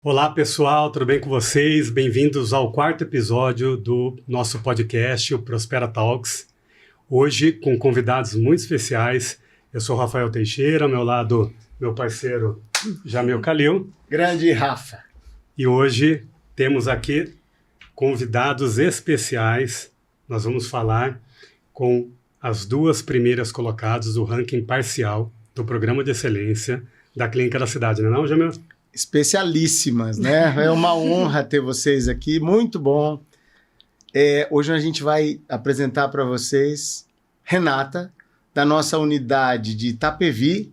Olá pessoal, tudo bem com vocês? Bem-vindos ao quarto episódio do nosso podcast, o Prospera Talks. Hoje com convidados muito especiais. Eu sou o Rafael Teixeira, ao meu lado meu parceiro Jamil Khalil. Grande Rafa. E hoje temos aqui convidados especiais. Nós vamos falar com as duas primeiras colocadas do ranking parcial do Programa de Excelência da Clínica da Cidade, não é não, Jamil? Especialíssimas, né? É uma honra ter vocês aqui, muito bom. Hoje a gente vai apresentar para vocês Renata, da nossa unidade de Itapevi,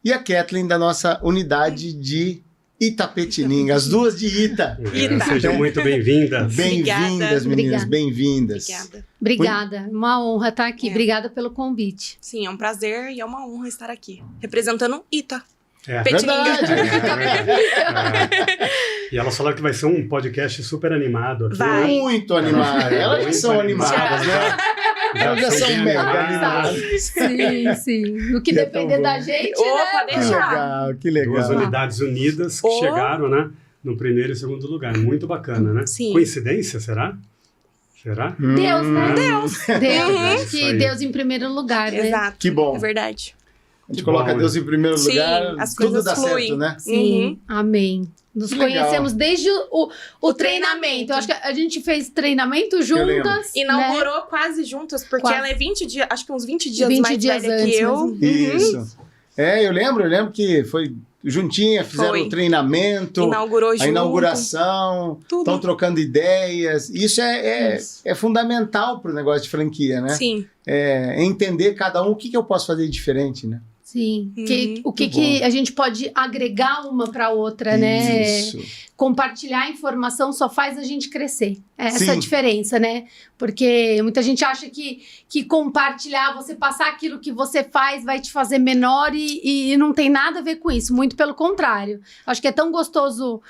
e a Kathleen, da nossa unidade de Itapetininga, as duas de Ita. Sejam muito bem-vindas. Bem-vindas, meninas, bem-vindas. Obrigada, uma honra estar aqui. Obrigada pelo convite. Sim, é um prazer e é uma honra estar aqui, representando Ita. Verdade. E elas falaram que vai ser um podcast super animado aqui. Vai. Muito animado. Elas já são animadas, né? Elas já são mega animadas. Sim. No que depender da gente, Opa, né? deixa. Que legal. Duas unidades unidas que chegaram, né? No primeiro e segundo lugar. Muito bacana, né? Sim. Coincidência, será? Será? Deus, né? Deus. Deus. Isso Que aí. Deus em primeiro lugar, né? Exato. Que bom. É verdade. A gente Que coloca bom, Deus em primeiro Sim, lugar, as tudo coisas dá fluem. certo, né? Sim, amém. Nos Que legal. conhecemos desde o treinamento. treinamento. Eu acho que a gente fez treinamento lembro. juntas. Inaugurou quase juntas, porque Quase. ela é 20 dias, acho que uns 20 dias 20 mais dias velha antes, que eu. mas- Isso. Eu lembro que foi juntinha, fizeram Foi. o treinamento, Inaugurou a junto. inauguração, Tudo. estão trocando ideias. Isso Isso. é fundamental para o negócio de franquia, né? Sim. É entender cada um o que eu posso fazer de diferente, né? Sim. Uhum. O que Muito bom. a gente pode agregar uma para outra, né? Isso. Compartilhar informação só faz a gente crescer. É essa Sim. a diferença, né? Porque muita gente acha que compartilhar, você passar aquilo que você faz vai te fazer menor e não tem nada a ver com isso. Muito pelo contrário. Acho que é tão gostoso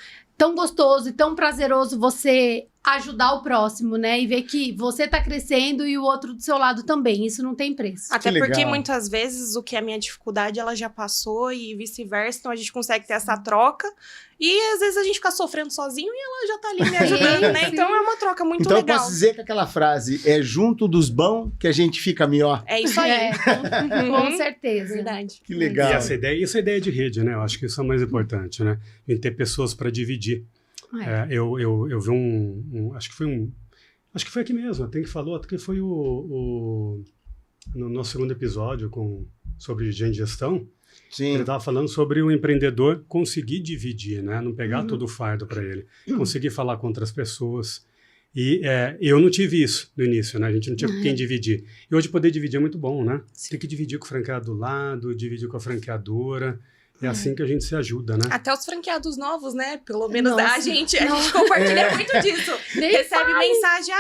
e tão prazeroso você ajudar o próximo, né? E ver que você tá crescendo e o outro do seu lado também. Isso não tem preço. Até Que porque legal. muitas vezes o que é minha dificuldade ela já passou e vice-versa, então a gente consegue ter essa troca. E às vezes a gente fica sofrendo sozinho e ela já tá ali me ajudando, né? Sim. Então é uma troca muito Então eu legal. posso dizer que aquela frase é junto dos bons que a gente fica melhor. É isso aí. Com certeza. Verdade. Que E legal. essa ideia de rede, né? Eu acho que isso é o mais importante, né? E ter pessoas para dividir. Eu vi acho que foi aqui mesmo, tem que falou, até que foi no nosso segundo episódio sobre gente gestão. Sim. Ele estava falando sobre o empreendedor conseguir dividir, né? Não pegar todo o fardo para ele. Conseguir falar com outras pessoas. E eu não tive isso no início, né? A gente não tinha com quem dividir. E hoje poder dividir é muito bom, né? Tem que dividir com o franqueado do lado, dividir com a franqueadora. É assim que a gente se ajuda, né? Até os franqueados novos, né? Pelo menos Nossa. a gente compartilha muito disso. Nem Recebe mensagem,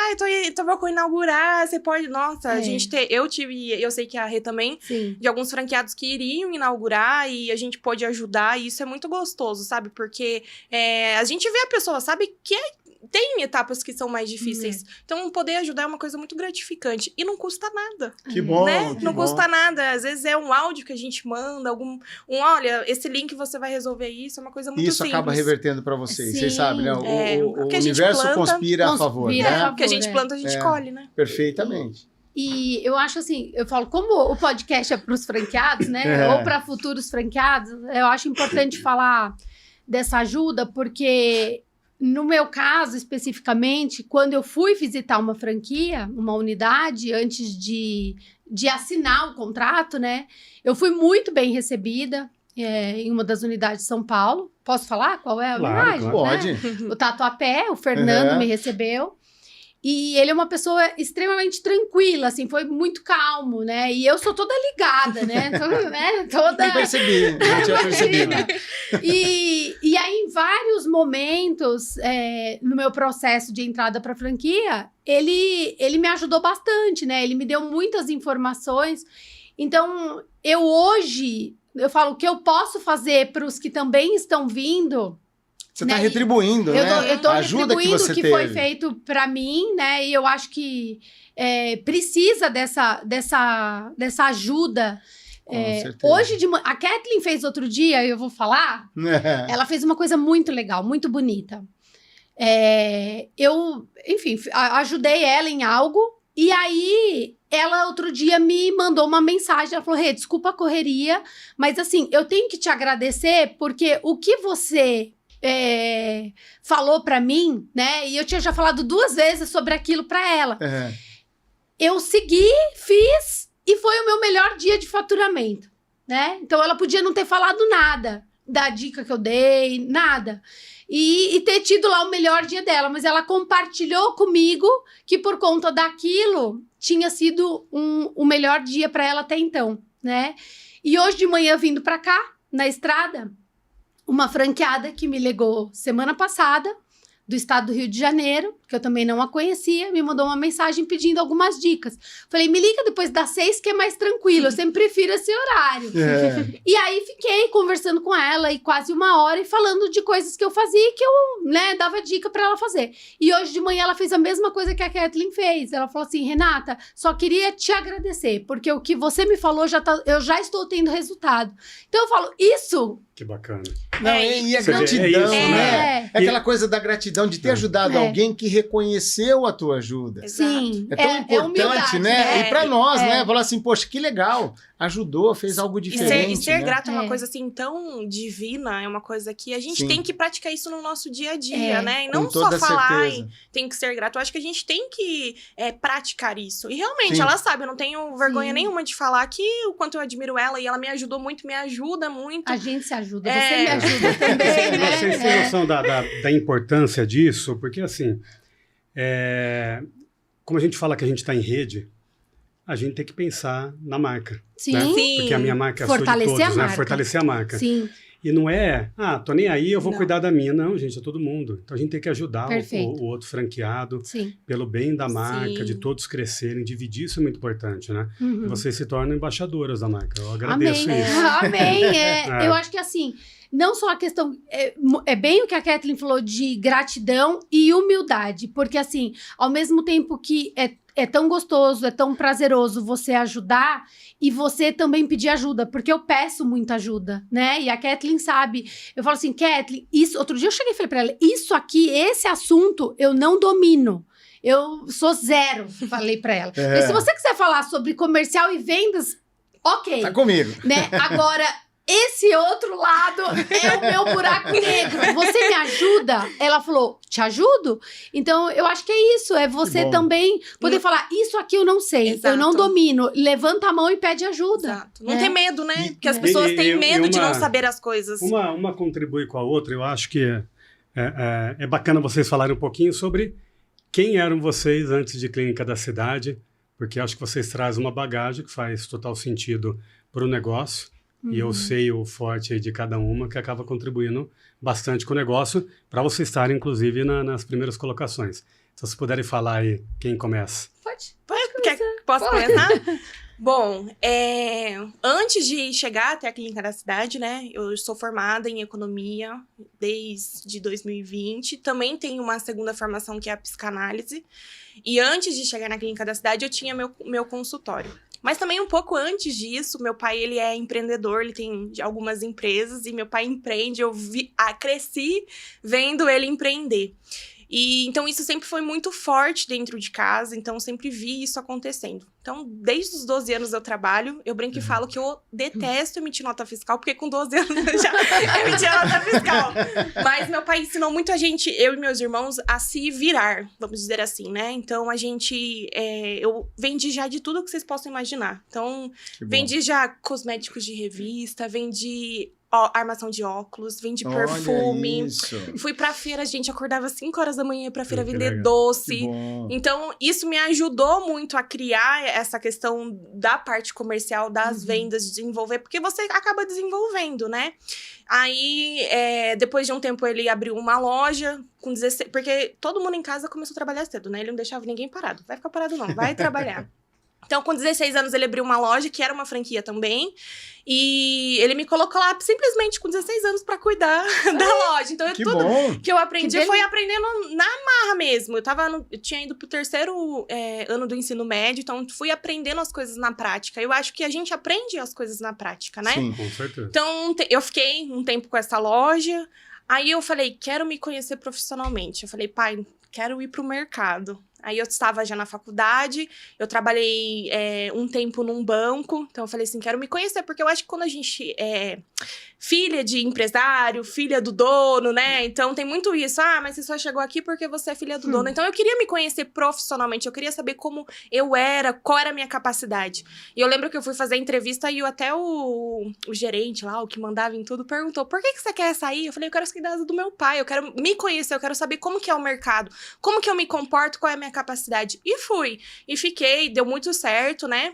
tô com inaugurar, você pode... Nossa, É. eu sei que a Rê também, Sim. de alguns franqueados que iriam inaugurar e a gente pôde ajudar, e isso é muito gostoso, sabe? Porque a gente vê a pessoa, sabe que tem etapas que são mais difíceis. Então, poder ajudar é uma coisa muito gratificante. E não custa nada, Que bom, né? que Não bom. custa nada. Às vezes é um áudio que a gente manda, olha, esse link você vai resolver isso, é uma coisa muito Isso simples. acaba revertendo para vocês. Vocês Sim. sabem, né? O O que a gente universo planta, conspira a favor, conspira né? a favor. O que a gente planta, a gente É. colhe, né? Perfeitamente. E eu acho assim, eu falo, como o podcast é para os franqueados, né? Ou para futuros franqueados, eu acho importante falar dessa ajuda, porque no meu caso, especificamente, quando eu fui visitar uma franquia, uma unidade, antes de assinar o contrato, né? Eu fui muito bem recebida em uma das unidades de São Paulo. Posso falar qual é a Claro, unidade? claro. Pode. O Tatuapé, o Fernando me recebeu. E ele é uma pessoa extremamente tranquila, assim, foi muito calmo, né? E eu sou toda ligada, né? Toda... Nem percebi, não tinha percebido. E aí, em vários momentos, no meu processo de entrada para a franquia, ele me ajudou bastante, né? Ele me deu muitas informações. Então, eu falo, o que eu posso fazer para os que também estão vindo... Você está né? retribuindo, né? Eu tô A ajuda que retribuindo você o que teve. foi feito para mim, né? E eu acho que precisa dessa ajuda certeza. Hoje de manhã, a Kathleen fez outro dia, eu vou falar, ela fez uma coisa muito legal, muito bonita. Eu, enfim, ajudei ela em algo, e aí ela outro dia me mandou uma mensagem, ela falou, Rê, desculpa a correria, mas assim, eu tenho que te agradecer, porque o que você falou pra mim, né, e eu tinha já falado 2 vezes sobre aquilo pra ela. Eu segui, fiz, e foi o meu melhor dia de faturamento, né? Então, ela podia não ter falado nada da dica que eu dei, nada. E ter tido lá o melhor dia dela. Mas ela compartilhou comigo que, por conta daquilo, tinha sido o melhor dia para ela até então, né? E hoje de manhã, vindo para cá, na estrada, uma franqueada que me ligou semana passada, do estado do Rio de Janeiro, que eu também não a conhecia, me mandou uma mensagem pedindo algumas dicas. Falei, me liga depois das 6 que é mais tranquilo, eu sempre prefiro esse horário. E aí fiquei conversando com ela e quase 1 hora e falando de coisas que eu fazia e que eu, né, dava dica pra ela fazer. E hoje de manhã ela fez a mesma coisa que a Kathleen fez. Ela falou assim, Renata, só queria te agradecer, porque o que você me falou, eu já estou tendo resultado. Então eu falo, isso... Que bacana. Não, e a gratidão, isso, né? É aquela coisa da gratidão de ter ajudado alguém que reconheceu a tua ajuda. Sim. É tão importante, humildade, né? E pra nós, né? Falar assim, poxa, que legal. Ajudou, fez algo diferente. E ser né? grato é uma coisa assim tão divina, é uma coisa que a gente tem que praticar isso no nosso dia a dia, né? E não só falar em tem que ser grato. Eu acho que a gente tem que praticar isso. E realmente, ela sabe, eu não tenho vergonha nenhuma de falar que o quanto eu admiro ela e ela me ajudou muito, me ajuda muito. A gente se ajuda, você me ajuda também, né? Vocês têm noção da importância disso? Porque assim, como a gente fala que a gente está em rede, a gente tem que pensar na marca. Sim. Né? Sim. Porque a minha marca é a sua de todos, né? Fortalecer a marca. Sim. E não tô nem aí, eu vou cuidar da minha. Não, gente, é todo mundo. Então a gente tem que ajudar o outro franqueado pelo bem da marca, de todos crescerem, dividir isso é muito importante, né? E vocês se tornam embaixadoras da marca. Eu agradeço isso. Amém. Eu acho que assim, não só a questão, é bem o que a Kathleen falou de gratidão e humildade, porque assim, ao mesmo tempo que é tão gostoso, é tão prazeroso você ajudar e você também pedir ajuda, porque eu peço muita ajuda, né? E a Kathleen sabe, eu falo assim, Kathleen, outro dia eu cheguei e falei pra ela, isso aqui, esse assunto, eu não domino. Eu sou 0, falei pra ela. Mas se você quiser falar sobre comercial e vendas, ok. Tá comigo. Né? Agora, esse outro lado é o meu buraco negro. Você me ajuda? Ela falou, te ajudo? Então, eu acho que é isso. É você também poder falar, isso aqui eu não sei, eu não domino. Levanta a mão e pede ajuda. Exato. Não tem medo, né? Porque as pessoas têm medo de não saber as coisas. Uma contribui com a outra. Eu acho que é bacana vocês falarem um pouquinho sobre quem eram vocês antes de Clínica da Cidade, porque acho que vocês trazem uma bagagem que faz total sentido para o negócio. E eu sei o forte aí de cada uma, que acaba contribuindo bastante com o negócio, para vocês estarem, inclusive, nas primeiras colocações. Então, se puderem falar aí, quem começa? Pode Posso começar? Bom, antes de chegar até a Clínica da Cidade, né, eu sou formada em economia desde 2020. Também tenho uma segunda formação que é a psicanálise. E antes de chegar na Clínica da Cidade, eu tinha meu consultório. Mas também um pouco antes disso, meu pai, ele é empreendedor, ele tem algumas empresas e meu pai empreende, eu cresci vendo ele empreender. E então isso sempre foi muito forte dentro de casa, então sempre vi isso acontecendo. Então, desde os 12 anos eu trabalho, eu brinco e falo que eu detesto emitir nota fiscal, porque com 12 anos eu já emitia nota fiscal. Mas meu pai ensinou muito a gente, eu e meus irmãos, a se virar, vamos dizer assim, né? Então, eu vendi já de tudo que vocês possam imaginar. Então, vendi já cosméticos de revista, vendi armação de óculos, vende perfume. Fui pra feira, gente, acordava 5 horas da manhã, ia pra feira vender doce. Então, isso me ajudou muito a criar essa questão da parte comercial, das vendas, de desenvolver, porque você acaba desenvolvendo, né? Aí, depois de um tempo, ele abriu uma loja com 16... Porque todo mundo em casa começou a trabalhar cedo, né? Ele não deixava ninguém parado. Vai ficar parado não, vai trabalhar. Então, com 16 anos, ele abriu uma loja, que era uma franquia também. E ele me colocou lá simplesmente com 16 anos pra cuidar da loja. Então, Que tudo bom. que eu aprendi foi aprendendo na marra mesmo. Eu tinha ido pro terceiro ano do ensino médio, então fui aprendendo as coisas na prática. Eu acho que a gente aprende as coisas na prática, né? Sim. Com certeza. Então, eu fiquei um tempo com essa loja. Aí eu falei, quero me conhecer profissionalmente. Eu falei, pai, quero ir pro mercado. Aí eu estava já na faculdade, eu trabalhei um tempo num banco, então eu falei assim, quero me conhecer, porque eu acho que quando a gente é filha de empresário, filha do dono, né, então tem muito isso, mas você só chegou aqui porque você é filha do dono, então eu queria me conhecer profissionalmente, eu queria saber como eu era, qual era a minha capacidade. E eu lembro que eu fui fazer a entrevista e até o gerente lá, o que mandava em tudo, perguntou, por que você quer sair? Eu falei, eu quero sair da asa do meu pai, eu quero me conhecer, eu quero saber como que é o mercado, como que eu me comporto, qual é a minha capacidade. E fui. E fiquei, deu muito certo, né?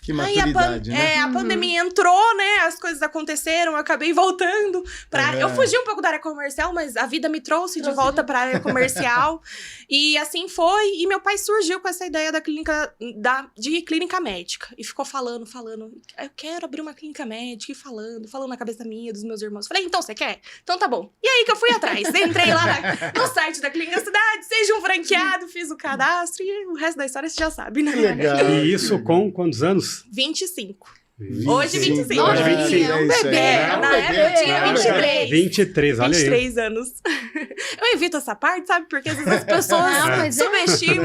Que maturidade, né? A pandemia entrou, né? As coisas aconteceram, eu acabei voltando pra... Eu fugi um pouco da área comercial, mas a vida me trouxe de volta pra área comercial. E assim foi. E meu pai surgiu com essa ideia da clínica, de clínica médica. E ficou falando. Eu quero abrir uma clínica médica e falando na cabeça minha, dos meus irmãos. Falei, então você quer? Então tá bom. E aí que eu fui atrás. Entrei lá no site da Clínica Cidade, seja um franqueado, fiz o cadastro e o resto da história você já sabe, né? Legal. E isso com quantos anos? 25. 25. Hoje 25. Hoje 25. É um bebê. Na época eu tinha 23. 23, olha aí. 23 anos. Eu evito essa parte, sabe? Porque às vezes as pessoas mas subestimam.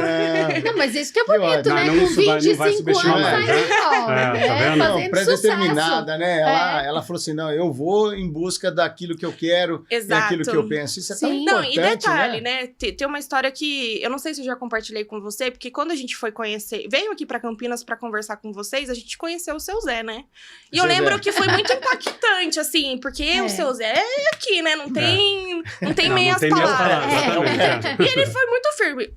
Não, mas isso que é bonito, ótimo. né? Não, Com não vai 25 anos, subestimar mais, aí, ó. tá vendo? Não, fazendo pré-determinada, sucesso. né? Ela falou assim, não, eu vou em busca daquilo que eu quero Exato. e aquilo que eu penso. Isso é tão Sim. Não, importante, e detalhe, né? Tem uma história que eu não sei se eu já compartilhei com você, porque quando a gente foi conhecer, veio aqui pra Campinas pra conversar com vocês, a gente conheceu o seu Zé, né? E eu Zé. lembro que foi muito impactante, assim, porque o seu Zé é aqui, né? Não tem meias palavras. Exatamente. E ele foi muito firme.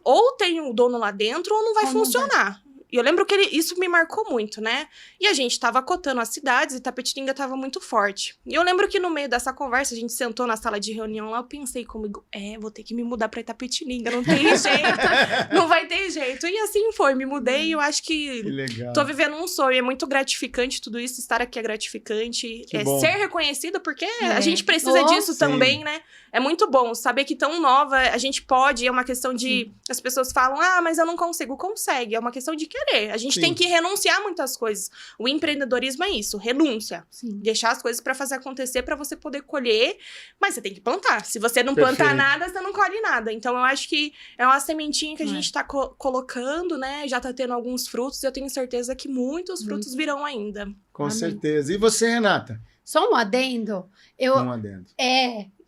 Ou tem um dono lá dentro, ou não vai Ou não funcionar. E eu lembro que isso me marcou muito, né? E a gente tava cotando as cidades e Tapetininga tava muito forte. E eu lembro que no meio dessa conversa, a gente sentou na sala de reunião lá, eu pensei comigo, vou ter que me mudar pra Itapetininga, não tem jeito, não vai ter jeito. E assim foi, me mudei e eu acho Que que legal. tô vivendo um sonho, é muito gratificante tudo isso, estar aqui é gratificante, Que bom. ser reconhecida, porque a gente precisa Oh, disso sim. também, né? É muito bom saber que tão nova a gente pode, é uma questão de... As pessoas falam, mas eu não consigo. Consegue, é uma questão de querer. A gente Sim. tem que renunciar a muitas coisas. O empreendedorismo é isso, renúncia. Sim. Deixar as coisas pra fazer acontecer, pra você poder colher, mas você tem que plantar. Se você não plantar Perfeito. nada, você não colhe nada. Então, eu acho que é uma sementinha que a gente tá colocando, né? Já tá tendo alguns frutos, e eu tenho certeza que muitos frutos virão ainda. Com Amém. certeza. E você, Renata? Só um adendo. Um adendo.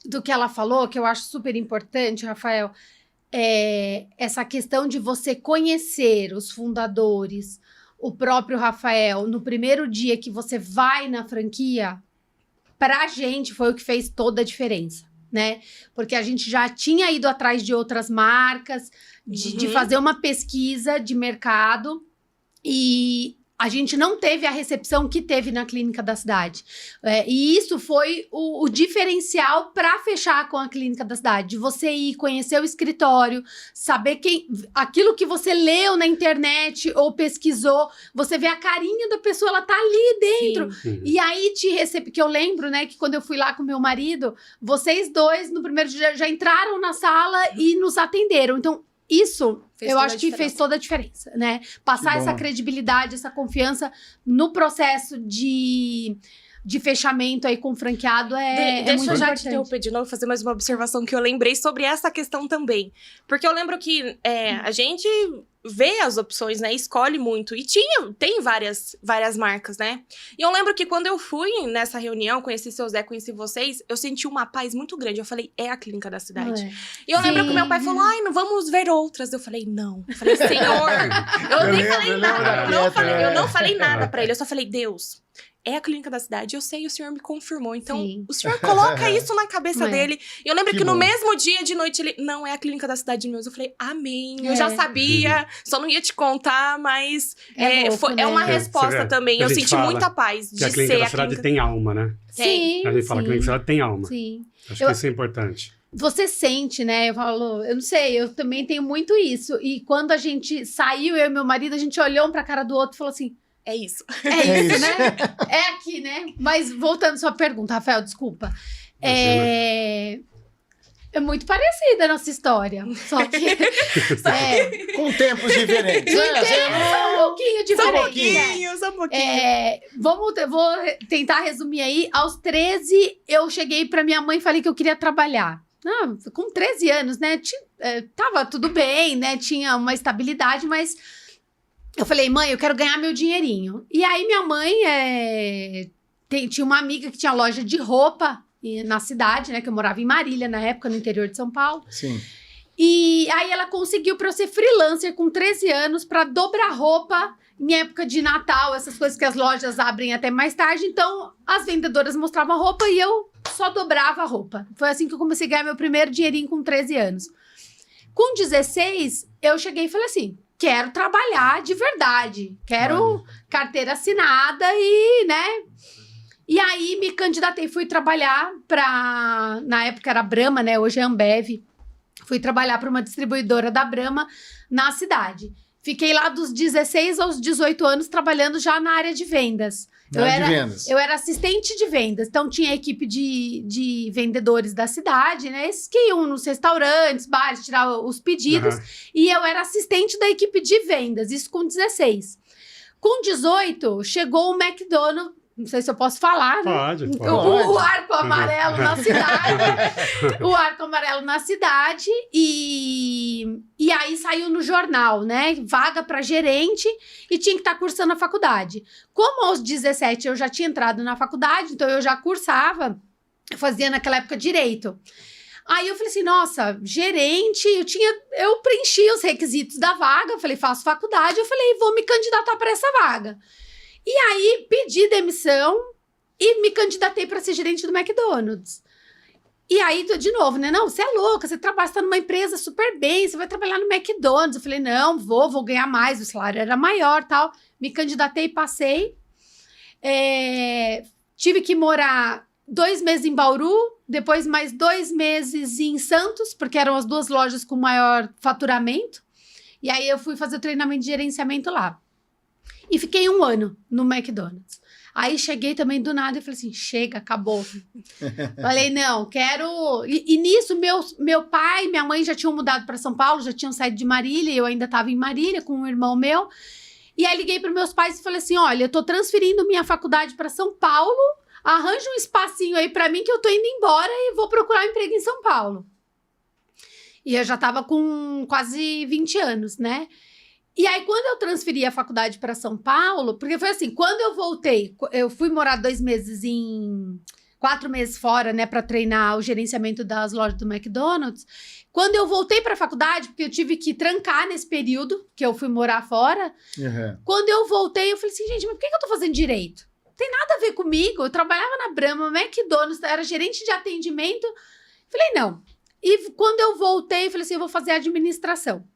Do que ela falou, que eu acho super importante, Rafael, essa questão de você conhecer os fundadores, o próprio Rafael, no primeiro dia que você vai na franquia, pra gente foi o que fez toda a diferença, né? Porque a gente já tinha ido atrás de outras marcas, de fazer uma pesquisa de mercado e a gente não teve a recepção que teve na Clínica da Cidade. E isso foi o diferencial para fechar com a Clínica da Cidade. De você ir conhecer o escritório, saber aquilo que você leu na internet ou pesquisou, você vê a carinha da pessoa, ela tá ali dentro. Sim. E aí te recebe, que eu lembro, né, que quando eu fui lá com meu marido, vocês dois, no primeiro dia, já entraram na sala e nos atenderam. Então, isso, Fez eu toda acho a que fez diferença. toda a diferença, né? Passar Que bom. essa credibilidade, essa confiança no processo de fechamento aí com o franqueado é Deixa muito eu já te importante. interromper de novo, fazer mais uma observação que eu lembrei sobre essa questão também. Porque eu lembro que a gente vê as opções, né? Escolhe muito. E tem várias marcas, né? E eu lembro que quando eu fui nessa reunião, conheci seu Zé, conheci vocês, eu senti uma paz muito grande. Eu falei, é a Clínica da Cidade. E eu lembro que meu pai falou, não vamos ver outras. Eu falei, não. Eu falei, Senhor, eu nem falei nada. Eu não falei nada pra ele. Eu só falei, Deus, é a Clínica da Cidade, eu sei, o senhor me confirmou. Então, Sim. o senhor coloca isso na cabeça dele. E eu lembro Que que no bom. mesmo dia de noite ele, não, é a Clínica da Cidade mesmo. Eu falei, amém, eu É. já sabia, só não ia te contar, mas louco, né? é uma É, resposta você vê, também. a Eu gente senti fala muita paz de Que a ser Clínica da a Cidade clínica. tem alma, né? Sim, A gente fala que a Clínica da Cidade tem alma. sim. Acho que isso é importante. você sente, né? Eu não sei, eu também tenho muito isso. E quando a gente saiu, eu e meu marido, a gente olhou um pra cara do outro e falou assim, É isso. é isso, né? É aqui, né? Mas voltando à sua pergunta, Rafael, desculpa. É muito parecida a nossa história. Só que. Com tempos diferentes. Só um pouquinho diferente. Só um pouquinho. Vou tentar resumir aí. Aos 13, eu cheguei pra minha mãe e falei que eu queria trabalhar. Com 13 anos, né? Tava tudo bem, né? Tinha uma estabilidade, mas eu falei, mãe, eu quero ganhar meu dinheirinho. E aí minha mãe tinha uma amiga que tinha loja de roupa na cidade, né? Que eu morava em Marília, na época, no interior de São Paulo. Sim. E aí ela conseguiu para eu ser freelancer com 13 anos para dobrar roupa em época de Natal, essas coisas que as lojas abrem até mais tarde. Então, as vendedoras mostravam roupa e eu só dobrava a roupa. Foi assim que eu comecei a ganhar meu primeiro dinheirinho com 13 anos. Com 16, eu cheguei e falei assim, quero trabalhar de verdade. Quero carteira assinada e, né... E aí, me candidatei, fui trabalhar para... Na época era Brahma, né? Hoje é Ambev. Fui trabalhar para uma distribuidora da Brahma na cidade. Fiquei lá dos 16 aos 18 anos trabalhando já na área de vendas. Eu era assistente de vendas. Então, tinha a equipe de vendedores da cidade, né? Esses que iam nos restaurantes, bares, tirar os pedidos. Uhum. E eu era assistente da equipe de vendas. Isso com 16. Com 18, chegou o McDonald's. Não sei se eu posso falar, né? Pode. O arco amarelo na cidade. O arco amarelo na cidade. E aí saiu no jornal, né? Vaga para gerente e tinha que estar cursando a faculdade. Como aos 17 eu já tinha entrado na faculdade, então eu já cursava, eu fazia naquela época direito. Aí eu falei assim, nossa, gerente, eu preenchi os requisitos da vaga, eu falei, faço faculdade, eu falei, vou me candidatar para essa vaga. E aí, pedi demissão e me candidatei para ser gerente do McDonald's. E aí, de novo, né? Não, você é louca, você está numa empresa super bem, você vai trabalhar no McDonald's. Eu falei, não, vou ganhar mais, o salário era maior, tal. Me candidatei e passei. Tive que morar 2 meses em Bauru, depois mais 2 meses em Santos, porque eram as 2 lojas com maior faturamento. E aí, eu fui fazer o treinamento de gerenciamento lá. E fiquei 1 ano no McDonald's. Aí cheguei também do nada e falei assim, chega, acabou. Falei, não, quero... E nisso, meu pai e minha mãe já tinham mudado para São Paulo, já tinham saído de Marília, eu ainda estava em Marília com um irmão meu. E aí liguei para meus pais e falei assim, olha, eu tô transferindo minha faculdade para São Paulo, arranja um espacinho aí para mim que eu tô indo embora e vou procurar um emprego em São Paulo. E eu já estava com quase 20 anos, né? E aí, quando eu transferi a faculdade para São Paulo, porque foi assim, quando eu voltei, eu fui morar 2 meses 4 meses fora, né, para treinar o gerenciamento das lojas do McDonald's. Quando eu voltei para a faculdade, porque eu tive que trancar nesse período que eu fui morar fora, quando eu voltei, eu falei assim, gente, mas por que eu tô fazendo direito? Não tem nada a ver comigo, eu trabalhava na Brahma, McDonald's, era gerente de atendimento. Falei, não. E quando eu voltei, eu falei assim, eu vou fazer administração.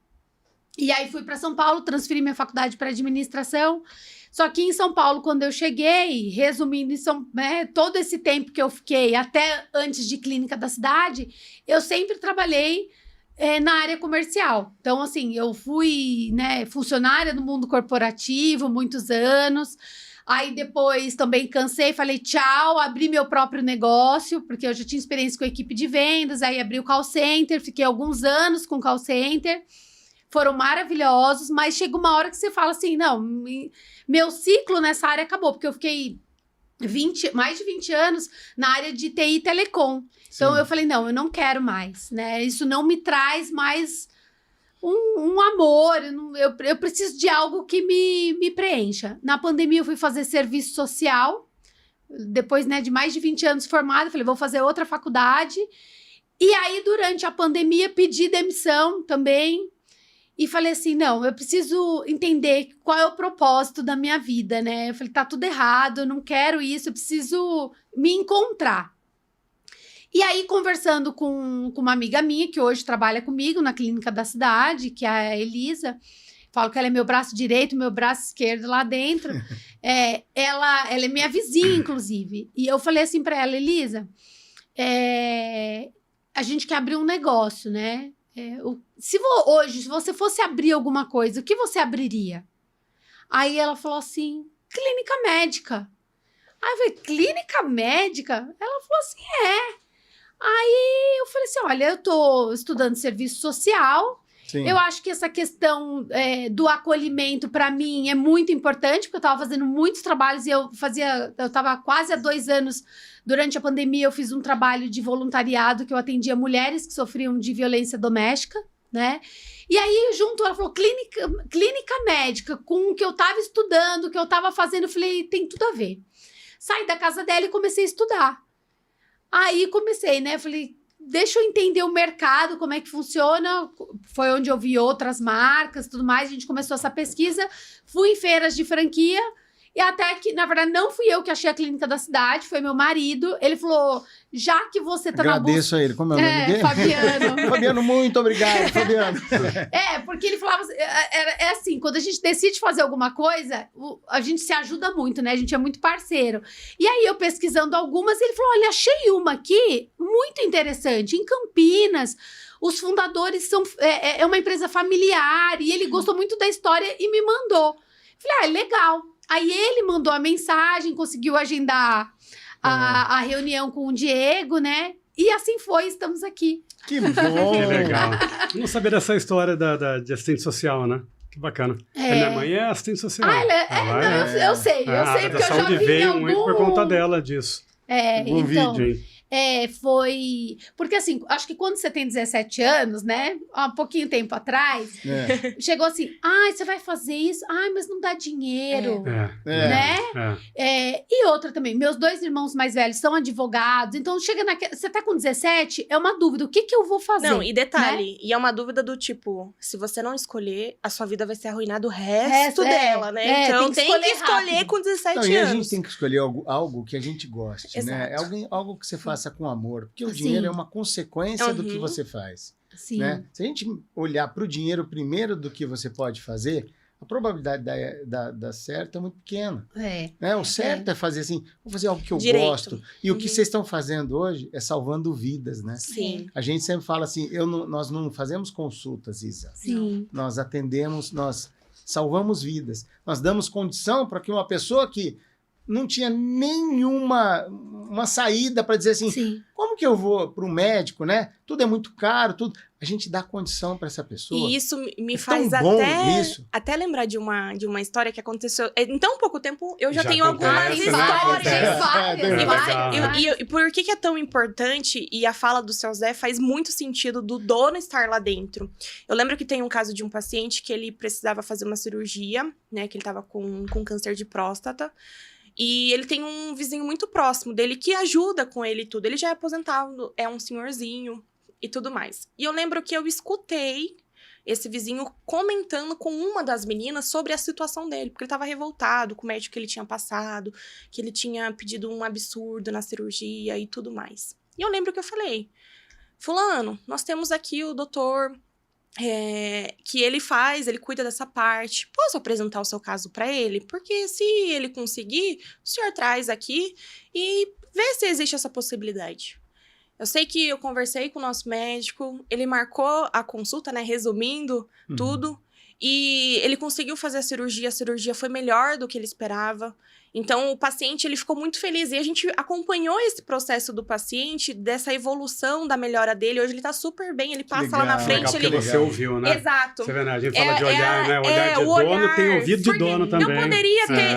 E aí fui para São Paulo, transferi minha faculdade para administração. Só que em São Paulo, quando eu cheguei, resumindo, todo esse tempo que eu fiquei, até antes de clínica da cidade, eu sempre trabalhei na área comercial. Então, assim, eu fui, né, funcionária do mundo corporativo muitos anos. Aí depois também cansei, falei tchau, abri meu próprio negócio, porque eu já tinha experiência com a equipe de vendas, aí abri o call center, fiquei alguns anos com call center. Foram maravilhosos, mas chega uma hora que você fala assim, não, meu ciclo nessa área acabou, porque eu fiquei mais de 20 anos na área de TI e telecom. Então, eu falei, não, eu não quero mais, né? Isso não me traz mais um amor, eu preciso de algo que me preencha. Na pandemia, eu fui fazer serviço social, depois, né, de mais de 20 anos formada, falei, vou fazer outra faculdade. E aí, durante a pandemia, pedi demissão também. E falei assim, não, eu preciso entender qual é o propósito da minha vida, né? Eu falei, tá tudo errado, eu não quero isso, eu preciso me encontrar. E aí, conversando com uma amiga minha, que hoje trabalha comigo na clínica da cidade, que é a Elisa, falo que ela é meu braço direito, meu braço esquerdo lá dentro. Ela é minha vizinha, inclusive. E eu falei assim para ela, Elisa, a gente quer abrir um negócio, né? Hoje, se você fosse abrir alguma coisa, o que você abriria? Aí ela falou assim, clínica médica. Aí eu falei, clínica médica? Ela falou assim, Aí eu falei assim, olha, eu tô estudando serviço social. Sim. Eu acho que essa questão do acolhimento, para mim, é muito importante, porque eu estava fazendo muitos trabalhos e eu estava quase há 2 anos, durante a pandemia, eu fiz um trabalho de voluntariado que eu atendia mulheres que sofriam de violência doméstica, né? E aí, ela falou, clínica médica, com o que eu estava estudando, o que eu estava fazendo, eu falei, tem tudo a ver. Saí da casa dela e comecei a estudar. Aí comecei, né? Falei, deixa eu entender o mercado, como é que funciona. Foi onde eu vi outras marcas, tudo mais. A gente começou essa pesquisa. Fui em feiras de franquia. E até que, na verdade, não fui eu que achei a clínica da cidade, foi meu marido. Ele falou, já que você tá na busca... Agradeço a ele. Como é o nome dele? Fabiano. Fabiano, muito obrigado, Fabiano. Porque ele falava... É assim, quando a gente decide fazer alguma coisa, a gente se ajuda muito, né? A gente é muito parceiro. E aí, eu pesquisando algumas, ele falou, olha, achei uma aqui muito interessante, em Campinas. Os fundadores são... É uma empresa familiar, e ele gostou muito da história e me mandou. Falei, legal. Aí ele mandou a mensagem, conseguiu agendar a reunião com o Diego, né? E assim foi, estamos aqui. Que bom! Que legal. Eu não sabia dessa história de assistente social, né? Que bacana. Minha mãe é assistente social. Eu sei, porque eu já vi veio muito por conta dela disso. Algum vídeo, hein? Foi... Porque, assim, acho que quando você tem 17 anos, né? Há pouquinho tempo atrás, chegou assim, você vai fazer isso? Mas não dá dinheiro, né? E outra também, meus 2 irmãos mais velhos são advogados, então chega naquela... Você tá com 17, é uma dúvida, o que eu vou fazer? Não, e detalhe, né? e é uma dúvida do tipo, se você não escolher, a sua vida vai ser arruinada o resto dela, né? Então tem que escolher com 17 anos. E a gente tem que escolher algo que a gente goste, né? Algo que você faça com amor, porque o dinheiro é uma consequência do que você faz. Sim. Né? Se a gente olhar para o dinheiro primeiro do que você pode fazer, a probabilidade da certo é muito pequena. Né? O certo é fazer assim, vou fazer algo que eu gosto. E o que vocês estão fazendo hoje é salvando vidas, né? Sim. A gente sempre fala assim, nós não fazemos consultas, Isa. Sim. Nós atendemos, nós salvamos vidas. Nós damos condição para que uma pessoa que não tinha nenhuma saída para dizer assim, como que eu vou para um médico, né? Tudo é muito caro, tudo. A gente dá condição para essa pessoa. E isso me faz até lembrar de uma história que aconteceu. Em tão pouco tempo, eu já tenho algumas histórias. E por que é tão importante, e a fala do seu Zé faz muito sentido do dono estar lá dentro. Eu lembro que tem um caso de um paciente que ele precisava fazer uma cirurgia, né? Que ele estava com câncer de próstata. E ele tem um vizinho muito próximo dele que ajuda com ele e tudo. Ele já é aposentado, é um senhorzinho e tudo mais. E eu lembro que eu escutei esse vizinho comentando com uma das meninas sobre a situação dele. Porque ele estava revoltado com o médico que ele tinha passado, que ele tinha pedido um absurdo na cirurgia e tudo mais. E eu lembro que eu falei, fulano, nós temos aqui o doutor... que ele cuida dessa parte. Posso apresentar o seu caso para ele? Porque se ele conseguir, o senhor traz aqui e vê se existe essa possibilidade. Eu sei que eu conversei com o nosso médico, ele marcou a consulta, né, resumindo tudo, e ele conseguiu fazer a cirurgia foi melhor do que ele esperava. Então, o paciente, ele ficou muito feliz. E a gente acompanhou esse processo do paciente, dessa evolução da melhora dele. Hoje ele tá super bem, ele passa lá na frente. Legal, você ouviu, né? Exato. Você vê, né? A gente fala de olhar, né? Olhar de dono, tem ouvido de dono também.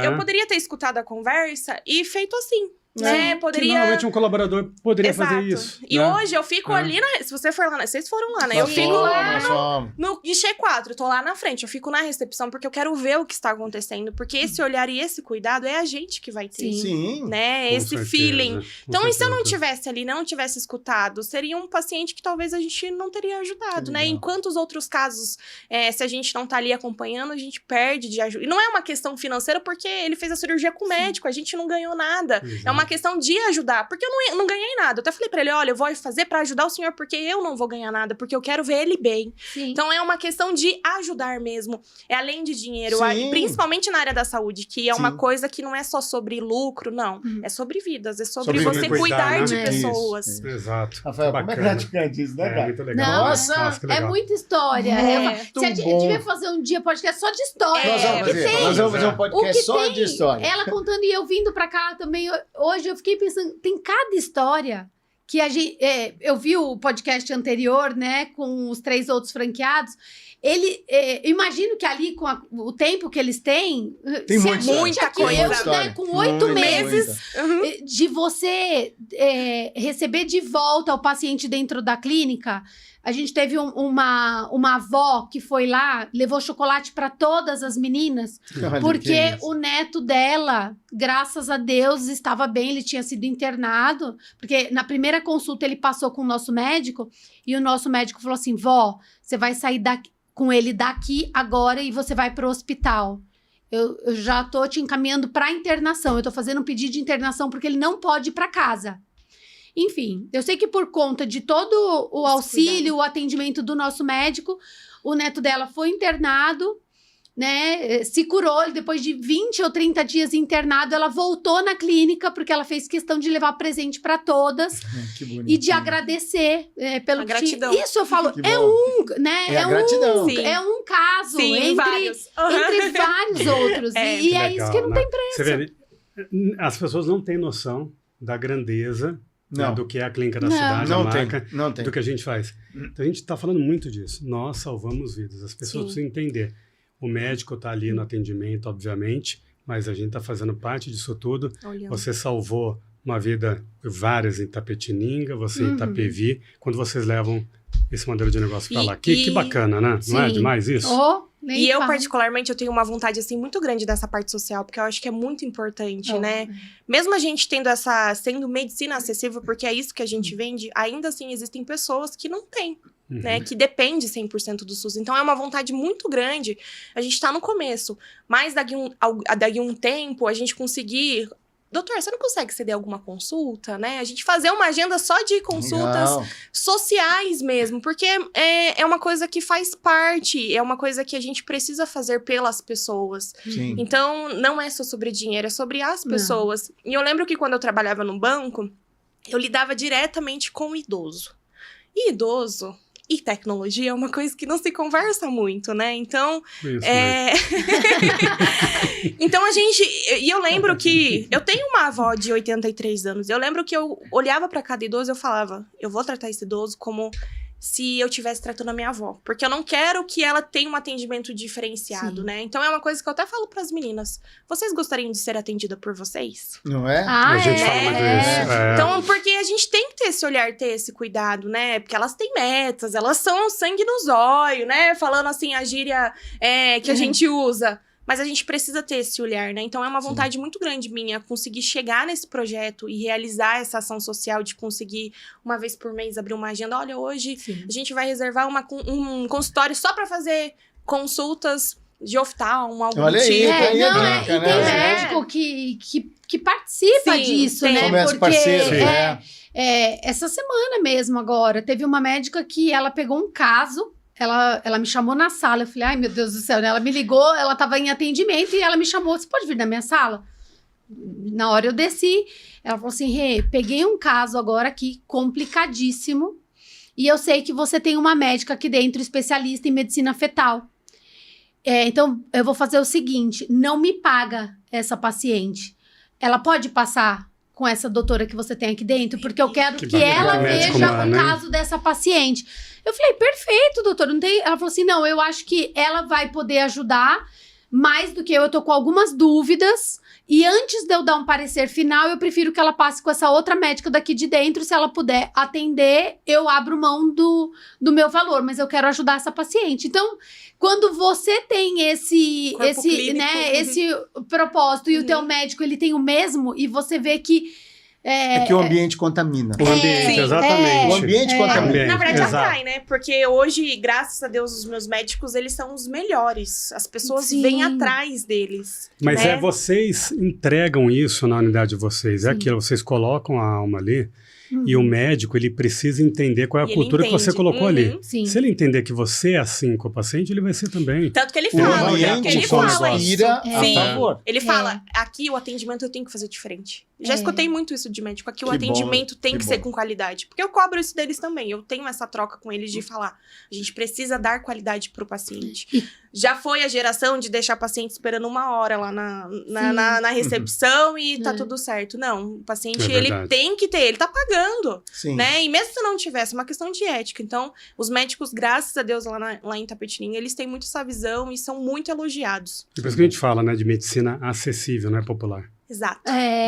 Eu poderia ter escutado a conversa e feito assim. Né? Que normalmente um colaborador poderia fazer isso. E hoje eu fico ali se você for lá, vocês foram lá, né? Eu fico lá no guichê 4, eu tô lá na frente, eu fico na recepção porque eu quero ver o que está acontecendo, porque esse olhar e esse cuidado é a gente que vai ter. Sim. Né? Esse feeling. Então, e se eu não tivesse ali, não tivesse escutado, seria um paciente que talvez a gente não teria ajudado, né? Enquanto os outros casos, se a gente não tá ali acompanhando, a gente perde de ajuda. E não é uma questão financeira porque ele fez a cirurgia com o médico, a gente não ganhou nada. É uma uma questão de ajudar, porque eu não ganhei nada. Eu até falei pra ele, olha, eu vou fazer pra ajudar o senhor, porque eu não vou ganhar nada, porque eu quero ver ele bem. Sim. Então, é uma questão de ajudar mesmo. É além de dinheiro, Sim. principalmente na área da saúde, que é uma Sim. coisa que não é só sobre lucro, não. É sobre vidas, é sobre Sobre você cuidar, cuidar de né? pessoas. Isso. Exato. Rafael, como é bacana. gratificante isso, né, cara? Muito legal. Não, Nossa, que é legal. muita história. Muito Se a gente bom. devia fazer um dia podcast só de história. Nós vamos O que fazer. tem? Nós vamos fazer um O podcast que só tem? de história. Ela contando e eu vindo pra cá também. Hoje eu fiquei pensando, tem cada história que a gente. Eu vi o podcast anterior, né, com os 3 outros franqueados. Imagino que ali, com o tempo que eles têm, Tem se a muita gente muita aqui, coisa. eu, História. né, com 8 Muita, meses, muita. de você receber de volta o paciente dentro da clínica. A gente teve uma avó que foi lá, levou chocolate para todas as meninas, Olha porque que isso. o neto dela, graças a Deus, estava bem, ele tinha sido internado, porque na primeira consulta ele passou com o nosso médico, e o nosso médico falou assim, vó, você vai sair com ele daqui agora e você vai para o hospital. Eu já tô te encaminhando para internação, eu tô fazendo um pedido de internação porque ele não pode ir para casa. Enfim, eu sei que por conta de todo o auxílio, o atendimento do nosso médico, o neto dela foi internado, né? Se curou, depois de 20 ou 30 dias internado, ela voltou na clínica, porque ela fez questão de levar presente para todas Que bonito. e de agradecer pelo A que gratidão. tinha. Isso eu falo, Que é bom. né? É a gratidão. Sim. É um caso Sim, entre vários. entre vários outros. É. E é legal, isso que não né? tem preço. Você vê, as pessoas não têm noção da grandeza, né, Não. do que é a clínica da Não. cidade, a Não tem, marca, não tem. do que a gente faz. Então a gente está falando muito disso. Nós salvamos vidas. As pessoas Sim. precisam entender. O médico está ali no atendimento, obviamente, mas a gente está fazendo parte disso tudo. Olhando. Você salvou uma vida, várias em Tapetininga, você em Itapevi, quando vocês levam esse modelo de negócio para E- lá. Que bacana, né? Não é Sim. demais isso? Oh, nem E eu, fala. particularmente, eu tenho uma vontade, assim, muito grande dessa parte social, porque eu acho que é muito importante, Oh. né? Mesmo a gente sendo medicina acessível, porque é isso que a gente vende, ainda assim existem pessoas que não têm, né? Que depende 100% do SUS. Então, é uma vontade muito grande. A gente tá no começo, mas daqui um tempo, a gente conseguir... Doutor, você não consegue ceder alguma consulta, né? A gente fazer uma agenda só de consultas Legal. sociais mesmo, porque é uma coisa que faz parte, é uma coisa que a gente precisa fazer pelas pessoas. Sim. Então, não é só sobre dinheiro, é sobre as pessoas. E eu lembro que quando eu trabalhava no banco, eu lidava diretamente com o idoso. E idoso e tecnologia é uma coisa que não se conversa muito, né? Então, Isso, né? então e eu lembro que eu tenho uma avó de 83 anos. Eu lembro que eu olhava pra cada idoso e eu falava, eu vou tratar esse idoso como se eu estivesse tratando a minha avó, porque eu não quero que ela tenha um atendimento diferenciado, Sim. né? Então é uma coisa que eu até falo pras meninas. Vocês gostariam de ser atendida por vocês? Não é? A gente fala muito isso. É. Então, porque a gente tem que ter esse olhar, ter esse cuidado, né? Porque elas têm metas, elas são sangue no zóio, né? Falando assim, a gíria que a gente usa. Mas a gente precisa ter esse olhar, né? Então, é uma vontade muito grande minha conseguir chegar nesse projeto e realizar essa ação social de conseguir, uma vez por mês, abrir uma agenda. Olha, hoje a gente vai reservar um consultório só para fazer consultas de oftalmo, algum Olha aí, tipo. tá aí a não, dica, e né? tem É. médico que participa Sim, disso, tem. né? Começa Porque parceiro, né? essa semana mesmo agora, teve uma médica que ela pegou um caso, ela me chamou na sala, eu falei, ai meu Deus do céu, né? Ela me ligou, ela tava em atendimento e ela me chamou, você pode vir na minha sala? Na hora eu desci, ela falou assim, Rê, peguei um caso agora aqui complicadíssimo e eu sei que você tem uma médica aqui dentro, especialista em medicina fetal. Então, eu vou fazer o seguinte, não me paga essa paciente. Ela pode passar com essa doutora que você tem aqui dentro? Porque eu quero que bacana, ela médico veja lá, o né? caso dessa paciente. Eu falei, perfeito, doutora, não tem... Ela falou assim, não, eu acho que ela vai poder ajudar mais do que eu tô com algumas dúvidas. E antes de eu dar um parecer final, eu prefiro que ela passe com essa outra médica daqui de dentro. Se ela puder atender, eu abro mão do meu valor, mas eu quero ajudar essa paciente. Então, quando você tem esse Corpo clínico. propósito e o teu médico ele tem o mesmo, e você vê que É que o ambiente contamina. O ambiente, Sim. exatamente. O ambiente contamina. Na verdade, Exato. atrai, né? Porque hoje, graças a Deus, os meus médicos, eles são os melhores. As pessoas Sim. vêm atrás deles. Mas né? vocês entregam isso na unidade de vocês. É Sim. aquilo, vocês colocam a alma ali e o médico, ele precisa entender qual é a E ele cultura que você entende. colocou ali. Sim. Se ele entender que você é assim com o paciente, ele vai ser também. Tanto que ele O fala, ambiente ele fala isso. conspira a Sim. favor. Ele fala, aqui o atendimento eu tenho que fazer diferente. Já É. escutei muito isso de médico. Aqui o Que atendimento bom, tem que que bom. ser com qualidade. Porque eu cobro isso deles também. Eu tenho essa troca com eles de falar. A gente precisa dar qualidade pro paciente. E- Já foi a geração de deixar o paciente esperando 1 hora lá na recepção e tá É. tudo certo. Não, o paciente, É ele verdade. tem que ter, ele tá pagando, Sim. né? E mesmo se não tivesse, é uma questão de ética. Então, os médicos, graças a Deus, lá em Tapetininga, eles têm muito essa visão e são muito elogiados. E por isso que a gente fala, né, de medicina acessível, não é popular. Exato.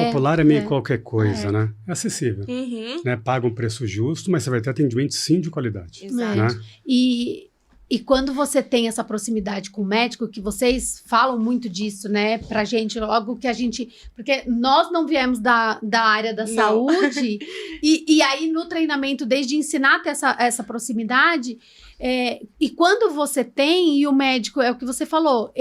Popular é meio qualquer coisa, né? É acessível. Uhum. Né? Paga um preço justo, mas você vai ter atendimento sim de qualidade. Exato. Né? E quando você tem essa proximidade com o médico, que vocês falam muito disso, né, pra gente, logo que a gente... Porque nós não viemos da área da Não. saúde, e aí no treinamento, desde ensinar a ter essa proximidade, e quando você tem, e o médico, é o que você falou,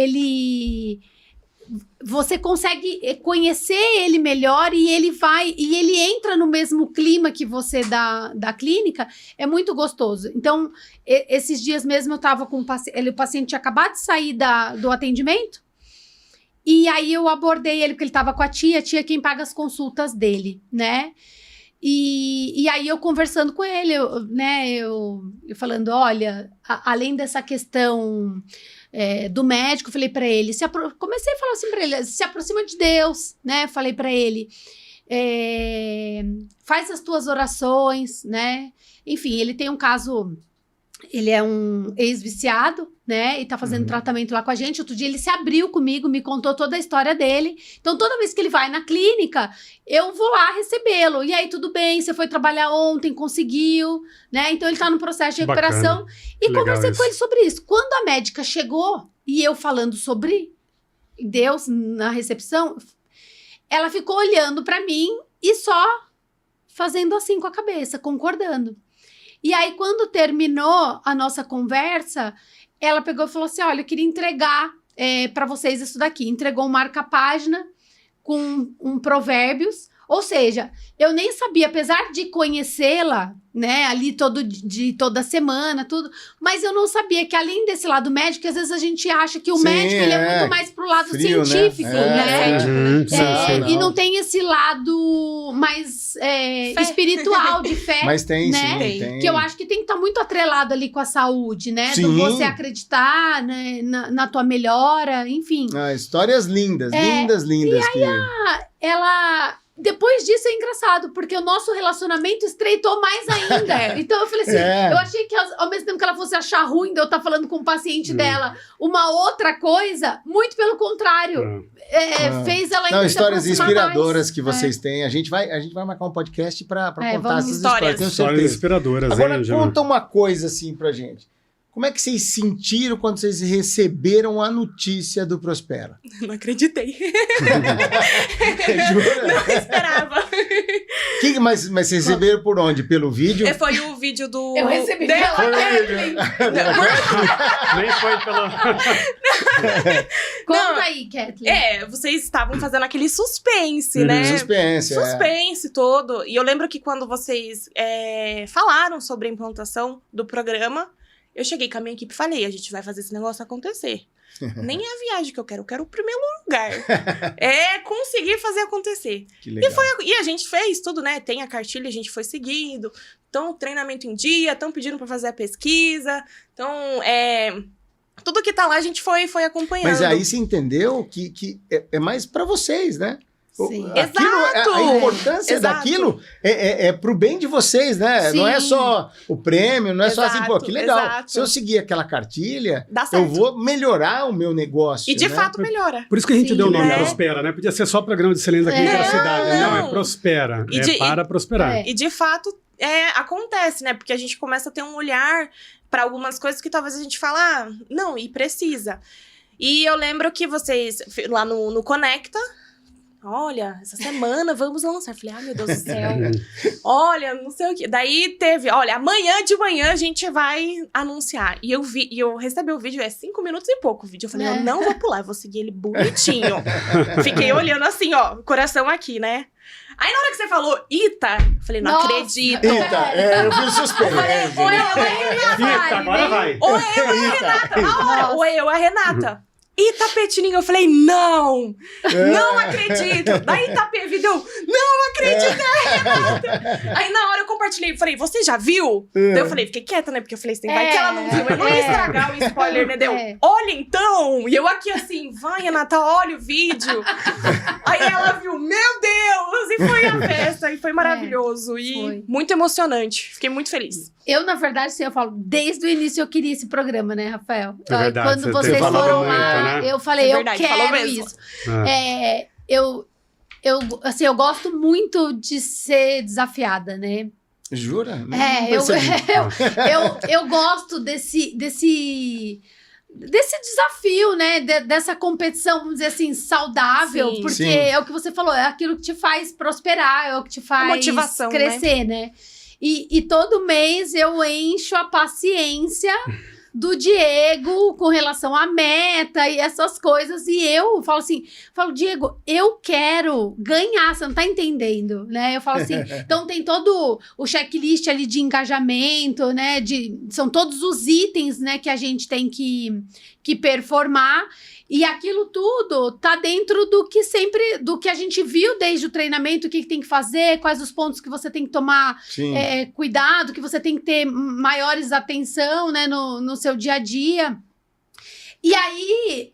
você consegue conhecer ele melhor e ele entra no mesmo clima que você da clínica, é muito gostoso. Então, esses dias mesmo eu tava com o paciente tinha acabado de sair do atendimento, e aí eu abordei ele, porque ele tava com a tia quem paga as consultas dele, né? E aí eu conversando com ele, eu falando, olha, além dessa questão do médico, falei pra ele, comecei a falar assim pra ele, se aproxima de Deus, né? Falei pra ele, faz as tuas orações, né? Enfim, ele tem um caso, ele é um ex-viciado, né? E tá fazendo tratamento lá com a gente. Outro dia ele se abriu comigo, me contou toda a história dele. Então, toda vez que ele vai na clínica, eu vou lá recebê-lo. E aí, tudo bem, você foi trabalhar ontem, conseguiu, né? Então, ele tá no processo de recuperação. E Legal conversei isso. com ele sobre isso. Quando a médica chegou, e eu falando sobre Deus na recepção, ela ficou olhando pra mim e só fazendo assim com a cabeça, concordando. E aí, quando terminou a nossa conversa, ela pegou e falou assim, olha, eu queria entregar para vocês isso daqui. Entregou um marca-página com um provérbios. Ou seja, eu nem sabia, apesar de conhecê-la, né, ali toda semana, tudo, mas eu não sabia que além desse lado médico, que às vezes a gente acha que o Sim, médico ele é muito mais pro lado frio, né? científico, né? Sim. E não tem esse lado mais espiritual, de fé, Mas tem, né? sim, tem. Que eu acho que tem que estar muito atrelado ali com a saúde, né? Sim. Do você acreditar, né, na tua melhora, enfim. Histórias lindas, lindas. Ela... Depois disso é engraçado, porque o nosso relacionamento estreitou mais ainda. Então eu falei assim, eu achei que ao mesmo tempo que ela fosse achar ruim de eu estar falando com o paciente dela uma outra coisa, muito pelo contrário. Fez ela ainda Não, se histórias aproximar inspiradoras mais. que vocês têm. A gente vai marcar um podcast para contar vamos. essas histórias, tenho Histórias certeza. inspiradoras, Agora, hein, Gemma? conta uma coisa assim pra gente. Como é que vocês sentiram quando vocês receberam a notícia do Prospera? Não acreditei. Jura? Não esperava. Mas vocês receberam por onde? Pelo vídeo? Foi o vídeo do... Eu recebi dela. pela Kathleen. Nem foi pelo... Conta aí, Kathleen. Vocês estavam fazendo aquele suspense, né? Suspense, Suspense todo. E eu lembro que quando vocês falaram sobre a implantação do programa, eu cheguei com a minha equipe e falei, a gente vai fazer esse negócio acontecer. Nem é a viagem que eu quero o primeiro lugar. Conseguir fazer acontecer. Que legal. E a gente fez tudo, né? Tem a cartilha, a gente foi seguindo. Então, treinamento em dia, estão pedindo para fazer a pesquisa. Então, tudo que tá lá a gente foi acompanhando. Mas aí você entendeu que é mais para vocês, né? Sim. Exato! A importância Exato. daquilo é pro bem de vocês, né? Sim. Não é só o prêmio, não é só assim, pô, Exato, que legal. exato. Se eu seguir aquela cartilha, Dá certo. eu vou melhorar o meu negócio. E de né? fato melhora. Por isso que a gente Sim, deu o nome né? Prospera, né? Podia ser só programa de excelência aqui naquela cidade. Não, é não. Prospera. E para prosperar. E de fato acontece, né? Porque a gente começa a ter um olhar para algumas coisas que talvez a gente fala, não, e precisa. E eu lembro que vocês, lá no Conecta, olha, essa semana vamos lançar. Eu falei, ai, meu Deus do céu. Olha, não sei o quê. Daí teve, olha, amanhã de manhã a gente vai anunciar. E eu recebi o vídeo, 5 minutos e pouco o vídeo. Eu falei, eu não vou pular, eu vou seguir ele bonitinho. Fiquei olhando assim, ó, coração aqui, né? Aí na hora que você falou Ita, eu falei, não acredito. Ita, eu vi o suspense. Ou eu, a Renata. Ita, agora vai. Ou eu, a Renata. Na hora, ou eu, a Renata. Itapetininga, eu falei, não acredito. Daí Itapevi deu, não acredito, Renata. Aí na hora eu compartilhei, falei, você já viu? Daí eu falei, fiquei quieta, né? Porque eu falei assim, vai que ela não viu, eu não ia estragar o spoiler, né? Deu, olha então. E eu aqui assim, vai Renata, olha o vídeo. Aí ela viu, meu Deus, e foi a festa, e foi maravilhoso. E muito emocionante, fiquei muito feliz. Eu, na verdade, assim, eu falo, desde o início eu queria esse programa, né, Rafael? É verdade, quando vocês foram lá, né? eu falei, verdade, eu quero isso. Eu gosto muito de ser desafiada, né? Jura? Eu gosto desse desafio, né? Dessa competição, vamos dizer assim, saudável. Sim. Porque é o que você falou, é aquilo que te faz prosperar, é o que te faz motivação, crescer, né? E todo mês eu encho a paciência do Diego com relação à meta e essas coisas. E eu falo assim, Diego, eu quero ganhar, você não tá entendendo, né? Eu falo assim, então tem todo o checklist ali de engajamento, né? São todos os itens, né, que a gente tem que performar. E aquilo tudo tá dentro do que a gente viu desde o treinamento, o que tem que fazer, quais os pontos que você tem que tomar cuidado, que você tem que ter maiores atenção, né, no seu dia a dia. E aí,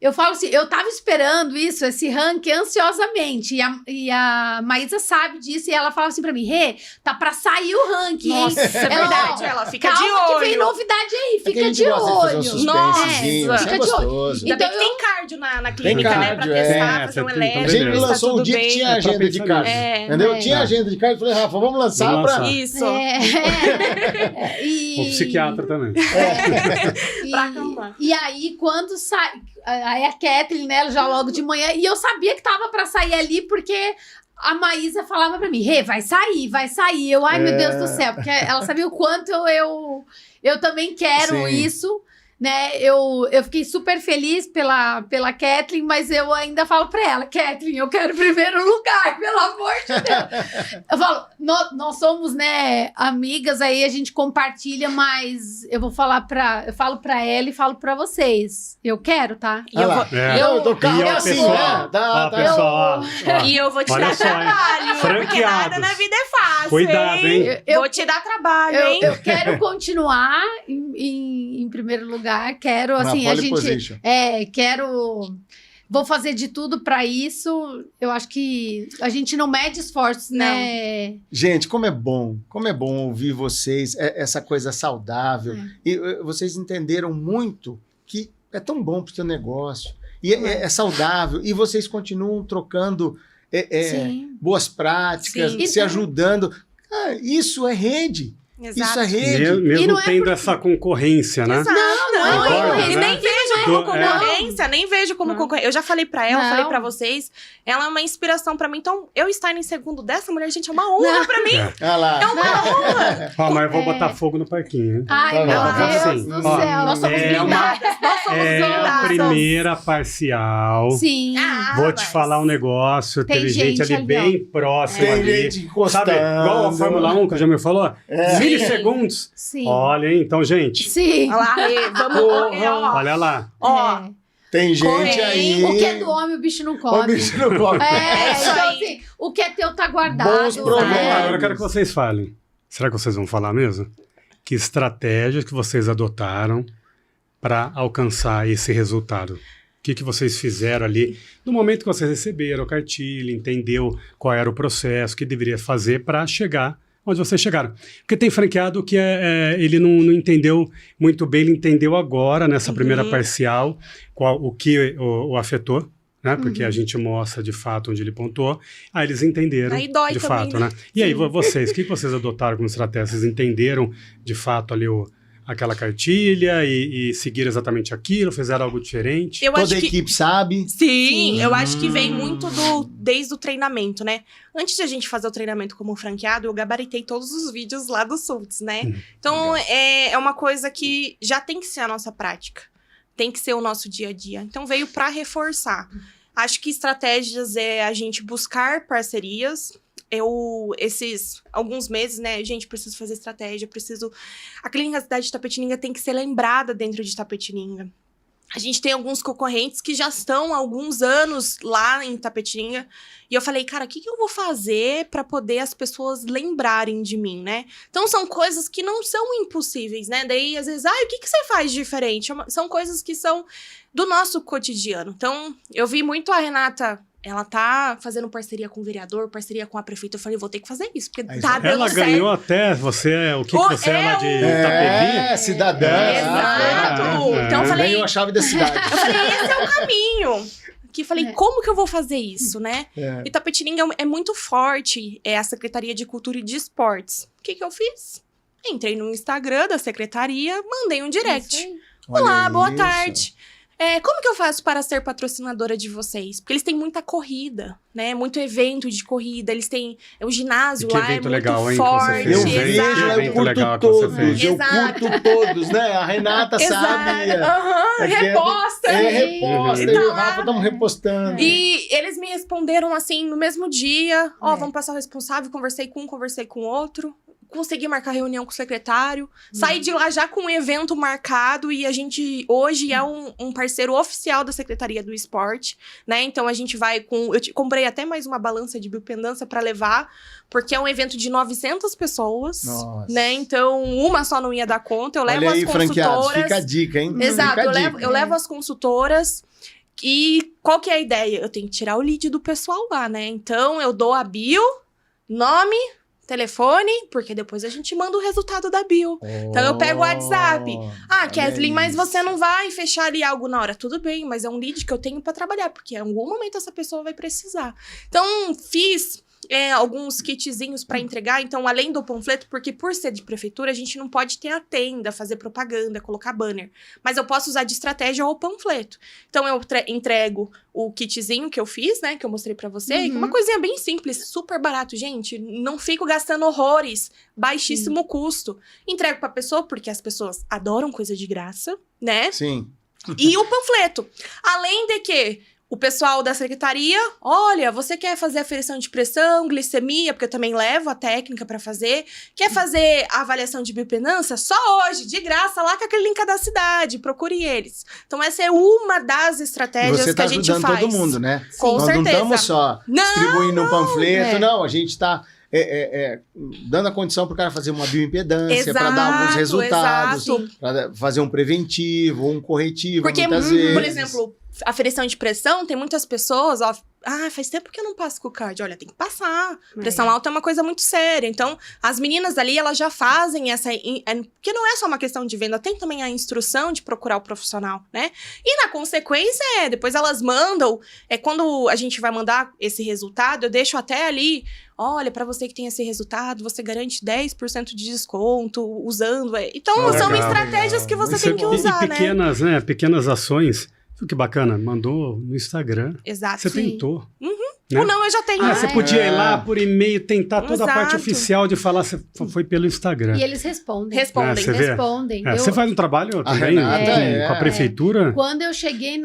eu falo assim, eu tava esperando esse ranking ansiosamente, e a Maísa sabe disso, e ela fala assim pra mim, tá pra sair o ranking, Nossa, hein? é verdade, ela fica de olho. Calma que vem novidade aí, fica de olho. Nossa, fica de olho. Ainda bem que tem cardio na clínica, né, pra testar, fazer um A elétrico, gente lançou o dia que tinha agenda de cardio, entendeu? Tinha agenda de cardio, eu falei, Rafa, vamos lançar pra... Isso. O psiquiatra também. Pra acalmar. E aí, quando sai... Aí a Kathleen, né, já logo de manhã, e eu sabia que tava pra sair ali, porque a Maísa falava pra mim, vai sair. Eu, ai, meu Deus do céu, porque ela sabia o quanto eu também quero isso, né? Eu fiquei super feliz pela Kathleen, mas eu ainda falo pra ela, Kathleen, eu quero primeiro lugar, pelo amor de Deus. Eu falo, nós somos, né, amigas, aí a gente compartilha, mas eu falo pra ela e falo pra vocês. Eu quero, tá? E eu tô pessoal, e eu vou te dar trabalho, porque nada na vida é fácil. Cuidado, hein? Eu vou te dar trabalho, hein? Eu quero continuar em primeiro lugar. Quero, assim, a gente... Vou fazer de tudo pra isso. Eu acho que a gente não mede esforços, né? Gente, como é bom ouvir vocês, essa coisa saudável. E vocês entenderam muito que é tão bom pro seu negócio. E é saudável. E vocês continuam trocando boas práticas, se ajudando. Isso é rede. Exato. Isso é rede. Mesmo tendo essa concorrência, né? Não, e nem vejo como concorrência, nem vejo como concorrência. Eu já falei pra ela, falei pra vocês, ela é uma inspiração pra mim. Então, eu estar em segundo dessa mulher, gente, é uma honra pra mim. Olha lá. É uma honra. Mas eu vou botar fogo no parquinho, hein? Ai, meu Deus do céu. Nós somos blindadas. A primeira parcial. Sim. Vou te falar um negócio. Teve gente ali bem próxima. Tem ali. gente encostando. Sabe, igual a Fórmula 1 que o Jamil falou? Milissegundos. Sim. Olha, hein? Então, gente. Sim. Olha lá, vamos. Olha lá. Ó. Tem gente aí. O que é do homem, o bicho não come. O bicho não come. Então, assim, o que é teu tá guardado. Bons problemas. Agora eu quero que vocês falem. Será que vocês vão falar mesmo? Que estratégias que vocês adotaram para alcançar esse resultado? O que vocês fizeram ali no momento que vocês receberam a cartilha, entendeu qual era o processo, o que deveria fazer para chegar onde vocês chegaram? Porque tem franqueado que ele não entendeu muito bem, ele entendeu agora, nessa primeira parcial, o que o afetou, né? Porque a gente mostra de fato onde ele pontuou, aí eles entenderam aí dói de também, fato, né? E aí, vocês, o que vocês adotaram como estratégia? Vocês entenderam de fato ali aquela cartilha e seguiram exatamente aquilo, fizeram algo diferente? Toda a equipe sabe? Sim, eu acho que vem muito desde o treinamento, né? Antes de a gente fazer o treinamento como franqueado, eu gabaritei todos os vídeos lá do Sults, né? Então, é uma coisa que já tem que ser a nossa prática. Tem que ser o nosso dia a dia. Então, veio para reforçar. Acho que estratégias é a gente buscar parcerias. Esses alguns meses, né, gente, preciso fazer estratégia, a Clínica Cidade de Itapetininga tem que ser lembrada dentro de Itapetininga. A gente tem alguns concorrentes que já estão há alguns anos lá em Itapetininga. E eu falei, cara, o que eu vou fazer para poder as pessoas lembrarem de mim, né? Então, são coisas que não são impossíveis, né? Daí, às vezes, o que você faz de diferente? São coisas que são do nosso cotidiano. Então, eu vi muito a Renata... Ela tá fazendo parceria com o vereador, parceria com a prefeita. Eu falei, vou ter que fazer isso, porque tá dando ela certo. Ela ganhou até, você é você é lá de Itapevi? Cidadã. Exato. Então eu falei... Ganhou a chave da cidade. Eu falei, esse é o caminho. Que falei, como que eu vou fazer isso, né? Itapetininga é muito forte, é a Secretaria de Cultura e de Esportes. O que eu fiz? Entrei no Instagram da secretaria, mandei um direct. Olá, boa tarde. Como que eu faço para ser patrocinadora de vocês? Porque eles têm muita corrida, né? Muito evento de corrida. Eles têm... O ginásio lá é muito legal, forte. Eu vejo, eu curto todos. Eu curto todos, né? A Renata sabe. Reposta. Reposta. E o Rafa estamos repostando. E eles me responderam assim, no mesmo dia. Vamos passar o responsável. Conversei com um, conversei com outro. Consegui marcar reunião com o secretário. Saí de lá já com um evento marcado e a gente hoje é um parceiro oficial da Secretaria do Esporte, né? Então a gente vai com... Eu comprei até mais uma balança de biopendância para levar, porque é um evento de 900 pessoas, né? Então uma só não ia dar conta. Eu levo as consultoras. Fica a dica, hein? Exato, eu levo as consultoras. E qual que é a ideia? Eu tenho que tirar o lead do pessoal lá, né? Então eu dou a bio, nome... telefone, porque depois a gente manda o resultado da bio. Então eu pego o WhatsApp. Kathleen, mas você não vai fechar ali algo na hora. Tudo bem, mas é um lead que eu tenho pra trabalhar, porque em algum momento essa pessoa vai precisar. Então, fiz alguns kitzinhos para entregar. Então, além do panfleto, porque por ser de prefeitura, a gente não pode ter a tenda, fazer propaganda, colocar banner. Mas eu posso usar de estratégia o panfleto. Então, eu entrego o kitzinho que eu fiz, né? Que eu mostrei para você. Uma coisinha bem simples, super barato. Gente, não fico gastando horrores. Baixíssimo custo. Entrego pra pessoa, porque as pessoas adoram coisa de graça, né? Sim. E o panfleto. Além de que... O pessoal da secretaria, olha, você quer fazer aferição de pressão, glicemia, porque eu também levo a técnica para fazer. Quer fazer a avaliação de biopendância? Só hoje, de graça, lá com aquele link da cidade. Procure eles. Então, essa é uma das estratégias que a gente faz. Você está ajudando todo mundo, né? Com certeza. Nós não estamos só distribuindo um panfleto, não. A gente está... dando a condição para o cara fazer uma bioimpedância, para dar alguns resultados, para fazer um preventivo, um corretivo, porque, muitas vezes. Por exemplo, aferição de pressão, tem muitas pessoas, faz tempo que eu não passo com o cardio. Olha, tem que passar. Pressão alta é uma coisa muito séria. Então, as meninas ali, elas já fazem essa... Porque não é só uma questão de venda, tem também a instrução de procurar o profissional, né? E na consequência, depois elas mandam... Quando a gente vai mandar esse resultado, eu deixo até ali... Olha, para você que tem esse resultado, você garante 10% de desconto usando... Então, são estratégias que você tem que usar, pequenas, né? Pequenas ações... Que bacana, mandou no Instagram. Exato. Você tentou. Né? Ou não, eu já tenho. Você podia ir lá por e-mail, tentar toda a parte oficial de falar, você foi pelo Instagram. E eles respondem. Respondem. Você faz um trabalho também com a prefeitura? Quando eu cheguei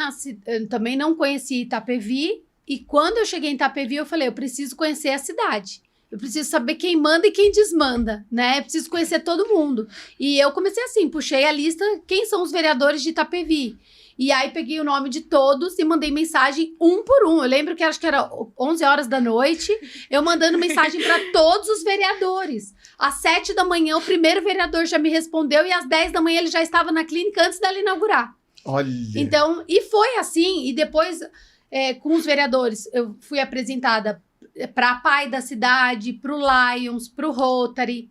eu também não conheci Itapevi, e quando eu cheguei em Itapevi, eu falei, eu preciso conhecer a cidade. Eu preciso saber quem manda e quem desmanda, né? Eu preciso conhecer todo mundo. E eu comecei assim, puxei a lista, quem são os vereadores de Itapevi? E aí peguei o nome de todos e mandei mensagem um por um. Eu lembro que acho que era 11 horas da noite, eu mandando mensagem para todos os vereadores. Às 7 da manhã, o primeiro vereador já me respondeu e às 10 da manhã ele já estava na clínica antes dela inaugurar. Olha! Então, e foi assim. E depois, com os vereadores, eu fui apresentada para a PAI da cidade, para o Lions, para o Rotary.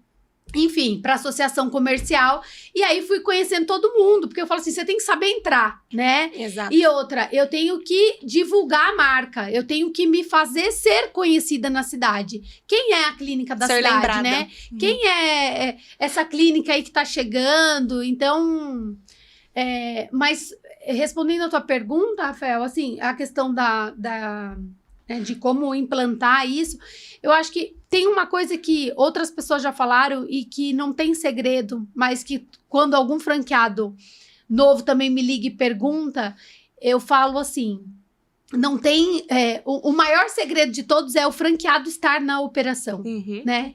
enfim, para associação comercial. E aí fui conhecendo todo mundo, porque eu falo assim, você tem que saber entrar, né? Exato. E outra, eu tenho que divulgar a marca, eu tenho que me fazer ser conhecida na cidade. Quem é a clínica da Ser cidade, lembrada. né? Quem é essa clínica aí que tá chegando? Então, mas respondendo a tua pergunta, Rafael, assim, a questão de como implantar isso, eu acho que tem uma coisa que outras pessoas já falaram e que não tem segredo, mas que quando algum franqueado novo também me liga e pergunta, eu falo assim, não tem... o maior segredo de todos é o franqueado estar na operação, né?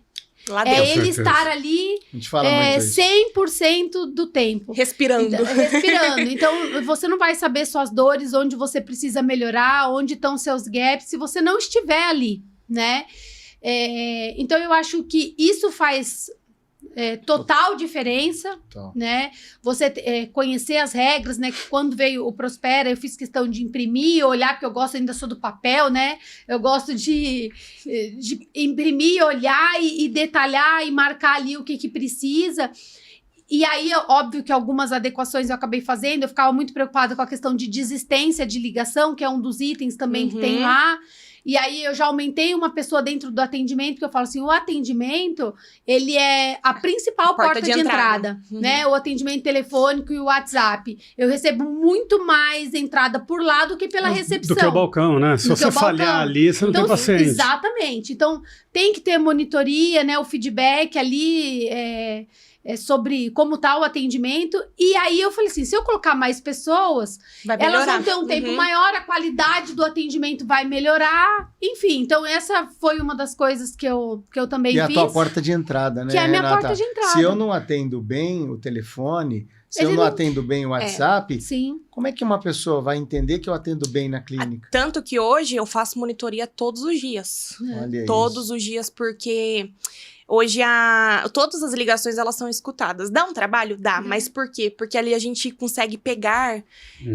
Lá É dentro. ele certeza. estar ali A gente fala muito isso. 100% do tempo. Respirando. Respirando. Então, você não vai saber suas dores, onde você precisa melhorar, onde estão seus gaps, se você não estiver ali, né? Então, eu acho que isso faz total diferença, Então, né? Você conhecer as regras, né? Que quando veio o Prospera, eu fiz questão de imprimir, olhar, porque eu gosto ainda só do papel, né? Eu gosto de imprimir, olhar e detalhar e marcar ali o que precisa. E aí, óbvio que algumas adequações eu acabei fazendo, eu ficava muito preocupada com a questão de desistência de ligação, que é um dos itens também que tem lá. E aí, eu já aumentei uma pessoa dentro do atendimento, que eu falo assim, o atendimento, ele é a principal porta de entrada, né? O atendimento telefônico e o WhatsApp. Eu recebo muito mais entrada por lá do que pela recepção. Do que o balcão, né? Se você falhar ali, você não tem paciente. Exatamente. Então, tem que ter monitoria, né? O feedback ali... sobre como tá o atendimento, e aí eu falei assim, se eu colocar mais pessoas, elas vão ter um tempo maior, a qualidade do atendimento vai melhorar, enfim, então essa foi uma das coisas que eu também fiz. E a tua porta de entrada, né, que é a minha Renata? porta de entrada. Se eu não atendo bem o telefone, se eu não atendo bem o WhatsApp, Sim. como é que uma pessoa vai entender que eu atendo bem na clínica? Tanto que hoje eu faço monitoria todos os dias. Olha Todos isso. os dias, porque... Hoje, todas as ligações, elas são escutadas. Dá um trabalho? Dá. Mas por quê? Porque ali a gente consegue pegar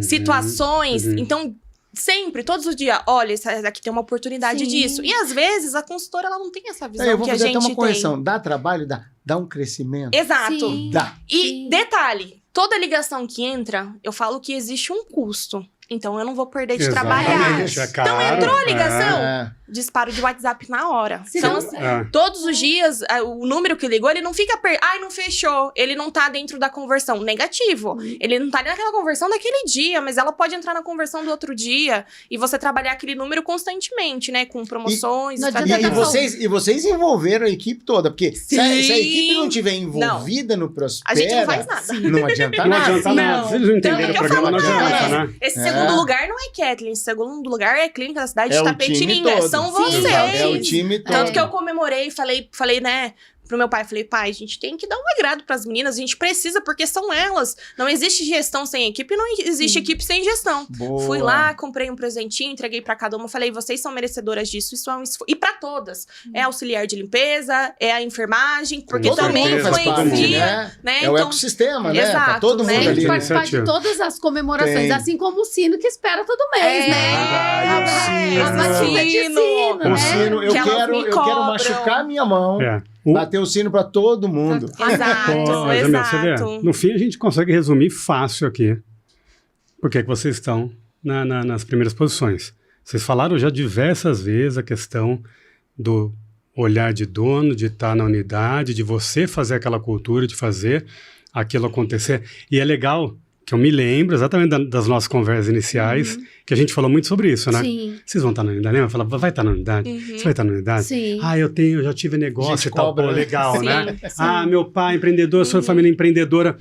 situações. Então, sempre, todos os dias, olha, essa daqui tem uma oportunidade disso. E às vezes, a consultora, ela não tem essa visão Eu vou que a fazer gente até uma tem. correção. Dá trabalho? Dá um crescimento? Exato. Sim. Dá. E detalhe, toda ligação que entra, eu falo que existe um custo. Então, eu não vou perder de trabalhar. Exatamente, é Então, caro, entrou a ligação, É. disparo de WhatsApp na hora. Se Então, não- assim, É. todos os dias, o número que ligou, ele não fica... Ai, não fechou. Ele não tá dentro da conversão. Negativo. Ele não tá ali naquela conversão daquele dia, mas ela pode entrar na conversão do outro dia e você trabalhar aquele número constantemente, né? Com promoções, não adianta estratégias. E vocês envolveram a equipe toda, porque se a Sim. equipe não tiver envolvida no Prospera, A gente não faz nada. não adianta Não nada. adianta nada. Não. Se eles não entenderam Tanto o que eu programa, não falo, adianta, não, né? Esse É. segundo lugar não é Kathleen, esse segundo lugar é a Clínica da Cidade É de o Tapetininga. time todo. São Sim. vocês. É o time todo. Tanto que eu comemorei, falei, né, pro meu pai, falei, pai, a gente tem que dar um agrado pras meninas, a gente precisa, porque são elas. Não existe gestão sem equipe, não existe equipe sem gestão. Boa. Fui lá, comprei um presentinho, entreguei pra cada uma, falei, vocês são merecedoras disso, isso é um esforço. E pra todas. É auxiliar de limpeza, é a enfermagem, porque Todo também mundo faz parte, influencia, né? É o ecossistema, né? Tá Exato, todo mundo né? A gente ali. participar de Iniciativa. todas as comemorações, Tem. assim como o sino que espera todo mês, É, né? verdade, A batida de sino. sino, O né? sino, eu Que elas quero, me eu quero cobram. machucar minha mão, É. bater o sino pra todo mundo. Exato, Mas, Jamil, você vê, exato. no fim a gente consegue resumir fácil aqui por que vocês estão nas primeiras posições. Vocês falaram já diversas vezes a questão do olhar de dono, de estar na unidade, de você fazer aquela cultura, de fazer aquilo acontecer. E é legal que eu me lembro exatamente das nossas conversas iniciais, que a gente falou muito sobre isso, né? Sim, Vocês vão estar na unidade? Lembra? Falava, vai estar na unidade? Você vai estar na unidade? sim. Ah, eu já tive negócio Gente e tal. cobra, Pô, né? legal, Sim, né? sim. Ah, meu pai empreendedor, sua família empreendedora.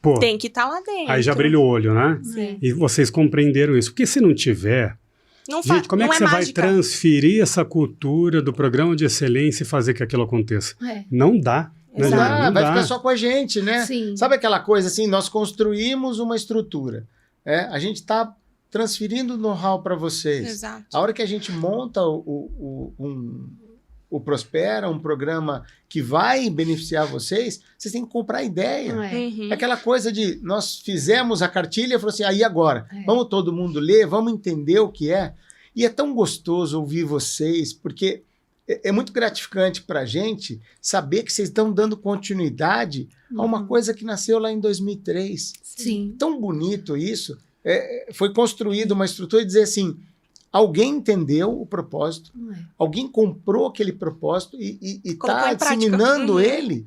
Pô, Tem que estar lá dentro. aí já brilha o olho, né? Sim. E vocês compreenderam isso. Porque se não tiver, Não gente, como é não que você vai mágica. transferir essa cultura do programa de excelência e fazer que aquilo aconteça? É. Não dá. Né, Exato. Jamil? Não Vai dá. ficar só com a gente, né? Sim. Sabe aquela coisa assim, nós construímos uma estrutura. A gente está transferindo know-how para vocês. Exato. A hora que a gente monta o Prospera, um programa que vai beneficiar vocês, vocês têm que comprar a ideia. É. Uhum. É aquela coisa de, nós fizemos a cartilha e falou assim, aí agora, É. vamos todo mundo ler, vamos entender o que é. E é tão gostoso ouvir vocês, porque é muito gratificante para a gente saber que vocês estão dando continuidade a uma coisa que nasceu lá em 2003. Sim. Tão bonito isso. Foi construída uma estrutura de dizer assim, alguém entendeu o propósito, alguém comprou aquele propósito e está disseminando ele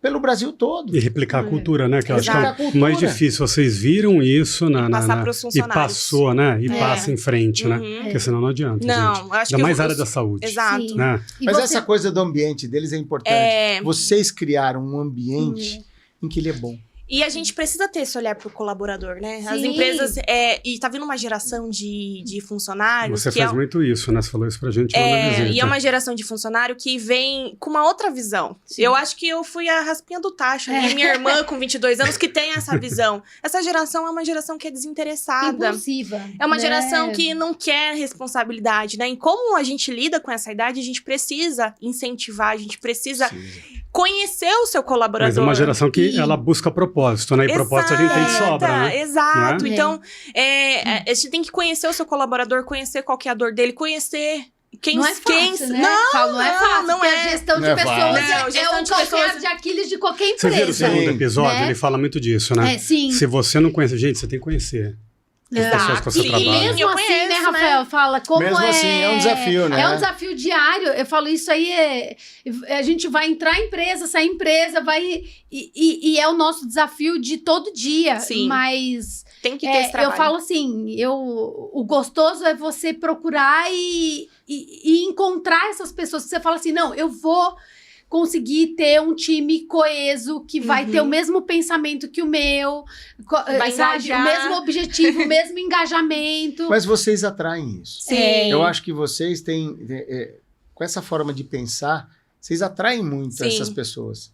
pelo Brasil todo. E replicar a cultura, né? Que eu acho que é Exato. o mais difícil. Vocês viram isso Passar pros e funcionários. passou, né? E passa em frente, né? Porque senão não adianta, gente. Não, acho Ainda que mais área da saúde. Exato. Sim. Né? E Mas você- essa coisa do ambiente deles é importante. Vocês criaram um ambiente em que ele é bom. E a gente precisa ter esse olhar pro colaborador, né? As Sim. empresas... e tá vindo uma geração de funcionários... Você que faz muito isso, né? Você falou isso pra gente lá na visita. E é uma geração de funcionário que vem com uma outra visão. Sim. Eu acho que eu fui a raspinha do tacho. Né? Minha irmã, com 22 anos, que tem essa visão. Essa geração é uma geração que é desinteressada. Impulsiva. É uma né? geração que não quer responsabilidade, né? E como a gente lida com essa idade, a gente precisa incentivar, a gente precisa conhecer o seu colaborador. Mas é uma geração que ela busca propósito, né? E propósito a gente tem de sobra, né? Exato. Não é? Então, a gente tem que conhecer o seu colaborador, conhecer qual que é a dor dele, conhecer quem... Não é fácil, né? Não é fácil. não porque é. a gestão Não de é pessoas fácil. Não, é gestão o de calcanhar pessoas- de Aquiles de qualquer Você empresa. viu o segundo episódio? né? Ele fala muito disso, né? Sim. Se você não conhece, gente, você tem que conhecer. As pessoas que você E trabalha. mesmo Eu assim, conheço, né, Rafael? Fala como Mesmo assim, é um desafio, né? É um desafio diário. Eu falo, isso aí a gente vai entrar em empresa, sair em empresa, e é o nosso desafio de todo dia. Sim. Mas Tem que ter esse trabalho. eu falo assim, o gostoso é você procurar e encontrar essas pessoas que você fala assim, não, eu vou conseguir ter um time coeso que vai ter o mesmo pensamento que o meu, Vai sabe? engajar. O mesmo objetivo, o mesmo engajamento. Mas vocês atraem isso. Sim. Eu acho que vocês têm, com essa forma de pensar, vocês atraem muito Sim. essas pessoas.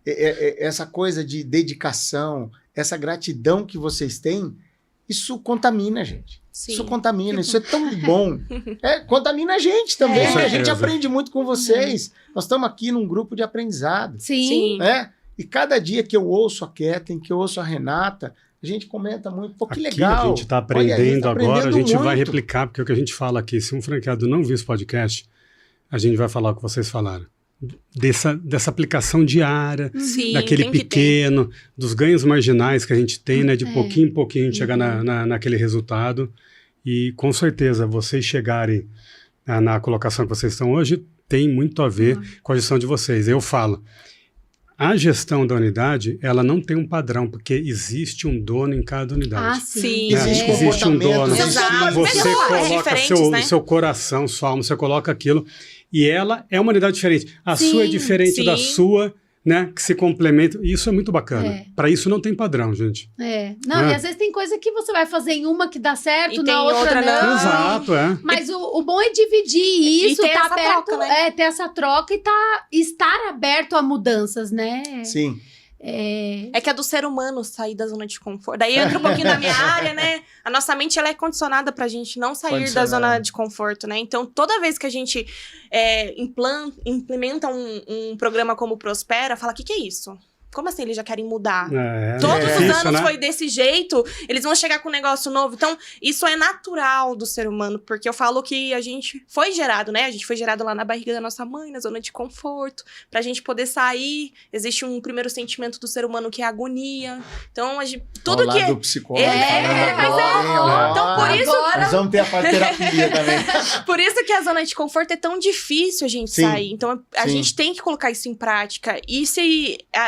Essa coisa de dedicação, essa gratidão que vocês têm, isso contamina a gente. Sim. Isso contamina, isso é tão bom. Contamina a gente também. Com A gente certeza. aprende muito com vocês. Nós estamos aqui num grupo de aprendizado. Sim. Né? E cada dia que eu ouço a Ketlin, que eu ouço a Renata, a gente comenta muito. Pô, que Aqui legal. a gente está Olha, aprendendo tá agora, a aprendendo gente vai muito. replicar, porque é o que a gente fala aqui, se um franqueado não viu esse podcast, a gente vai falar o que vocês falaram. Dessa aplicação diária, Sim, daquele tem que ter. pequeno, dos ganhos marginais que a gente tem, né? De pouquinho em pouquinho a gente chegar naquele resultado. E com certeza, vocês chegarem na colocação que vocês estão hoje, tem muito a ver com a gestão de vocês. Eu falo, a gestão da unidade, ela não tem um padrão, porque existe um dono em cada unidade. Ah, sim. Sim. Né? Existe Existe um dono. comportamentos, Exato. Você Pessoas coloca diferentes, né? seu coração, sua alma, você coloca aquilo. E ela é uma unidade diferente. A Sim, sua é diferente sim. da sua, né? Que se complementa. E isso é muito bacana. Para isso não tem padrão, gente. Não, É. e às vezes tem coisa que você vai fazer em uma que dá certo, E na tem outra, outra não. não. Exato, é. Mas o bom é dividir isso, ter tá essa aberto, troca, né? ter essa troca e estar aberto a mudanças, né? Sim. É que é do ser humano sair da zona de conforto. Daí entra um pouquinho na minha área, né? A nossa mente, ela é condicionada pra gente não sair da zona de conforto, né? Então, toda vez que a gente implementa um programa como Prospera, fala, o que é isso? Como assim eles já querem mudar? Todos os difícil, anos né? foi desse jeito, eles vão chegar com um negócio novo. Então, isso é natural do ser humano, porque eu falo que a gente foi gerado, né? A gente foi gerado lá na barriga da nossa mãe, na zona de conforto. Pra gente poder sair, existe um primeiro sentimento do ser humano que é a agonia. Então, tudo Ao que lado é... do psicólogo. Mas falando, então, por isso... Nós vamos ter a parte de terapia também. Por isso que a zona de conforto é tão difícil a gente Sim. sair. Então, a Sim. gente tem que colocar isso em prática.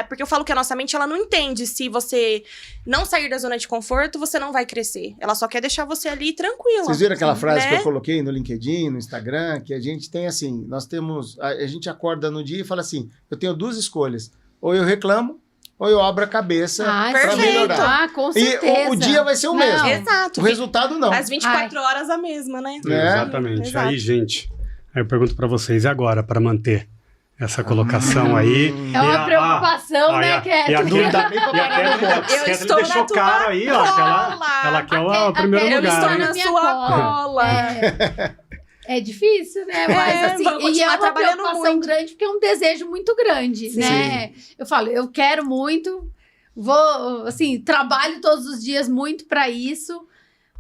Porque eu falo que a nossa mente, ela não entende se você não sair da zona de conforto, você não vai crescer. Ela só quer deixar você ali tranquila. Vocês viram aquela frase né? que eu coloquei no LinkedIn, no Instagram, que a gente tem assim, nós temos, a gente acorda no dia e fala assim, eu tenho duas escolhas, ou eu reclamo, ou eu abro a cabeça para perfeito. melhorar. Com E certeza. o dia vai ser o mesmo. Exato. O resultado não. As 24 horas a mesma, né? Exatamente. Exato. Aí, gente, aí eu pergunto para vocês, e agora, para manter essa colocação aí? É uma preocupação, né, E a Ketlin? Não dá nem pra parar no box. Eu Ketlin estou deixou na tua claro aí, ó, que ela quer o primeiro Eu lugar. estou hein? na Minha sua cola. cola. É difícil, né? Mas assim, vamos e é continuar uma trabalhando preocupação muito. grande, porque é um desejo muito grande, Sim. né? Eu falo, eu quero muito, vou, assim, trabalho todos os dias muito para isso,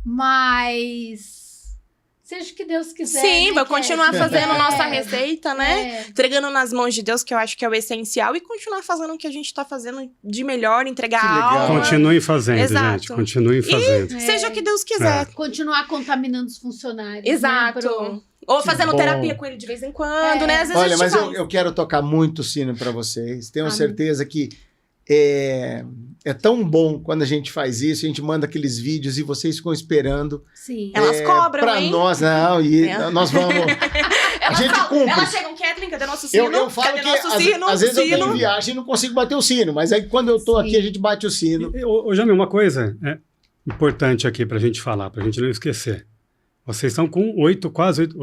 mas Seja o que Deus quiser. Sim, né, vai Cat? continuar fazendo É. nossa receita, né? É. Entregando nas mãos de Deus, que eu acho que é o essencial, e continuar fazendo o que a gente tá fazendo de melhor, entregar Que a legal. alma. Continuem fazendo, Exato. gente. Continuem fazendo. Seja o que Deus quiser. Continuar contaminando os funcionários. Exato. Né, pro... Ou fazendo bom. terapia com ele de vez em quando, É. né? Às vezes a Olha, gente mas faz. eu quero tocar muito sino para vocês. Tenho Amém. certeza que é tão bom quando a gente faz isso, a gente manda aqueles vídeos e vocês ficam esperando. Sim. Elas cobram, Para hein? nós, não, e É. nós vamos. Elas gente falam, cumpre. elas chegam, Kathleen, cadê nosso sino? Eu falo cadê que nosso sino? às vezes eu Sino. tenho viagem e não consigo bater o sino, mas aí quando eu tô Sim. aqui a gente bate o sino. Ô, Jamil, uma coisa importante aqui pra gente falar, pra gente não esquecer. Vocês estão com 8 meses.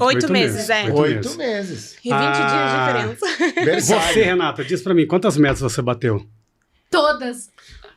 8 meses, é. 8 meses. E 20 dias de diferença. Versátil. Você, Renata, diz pra mim, quantas metas você bateu? Todas.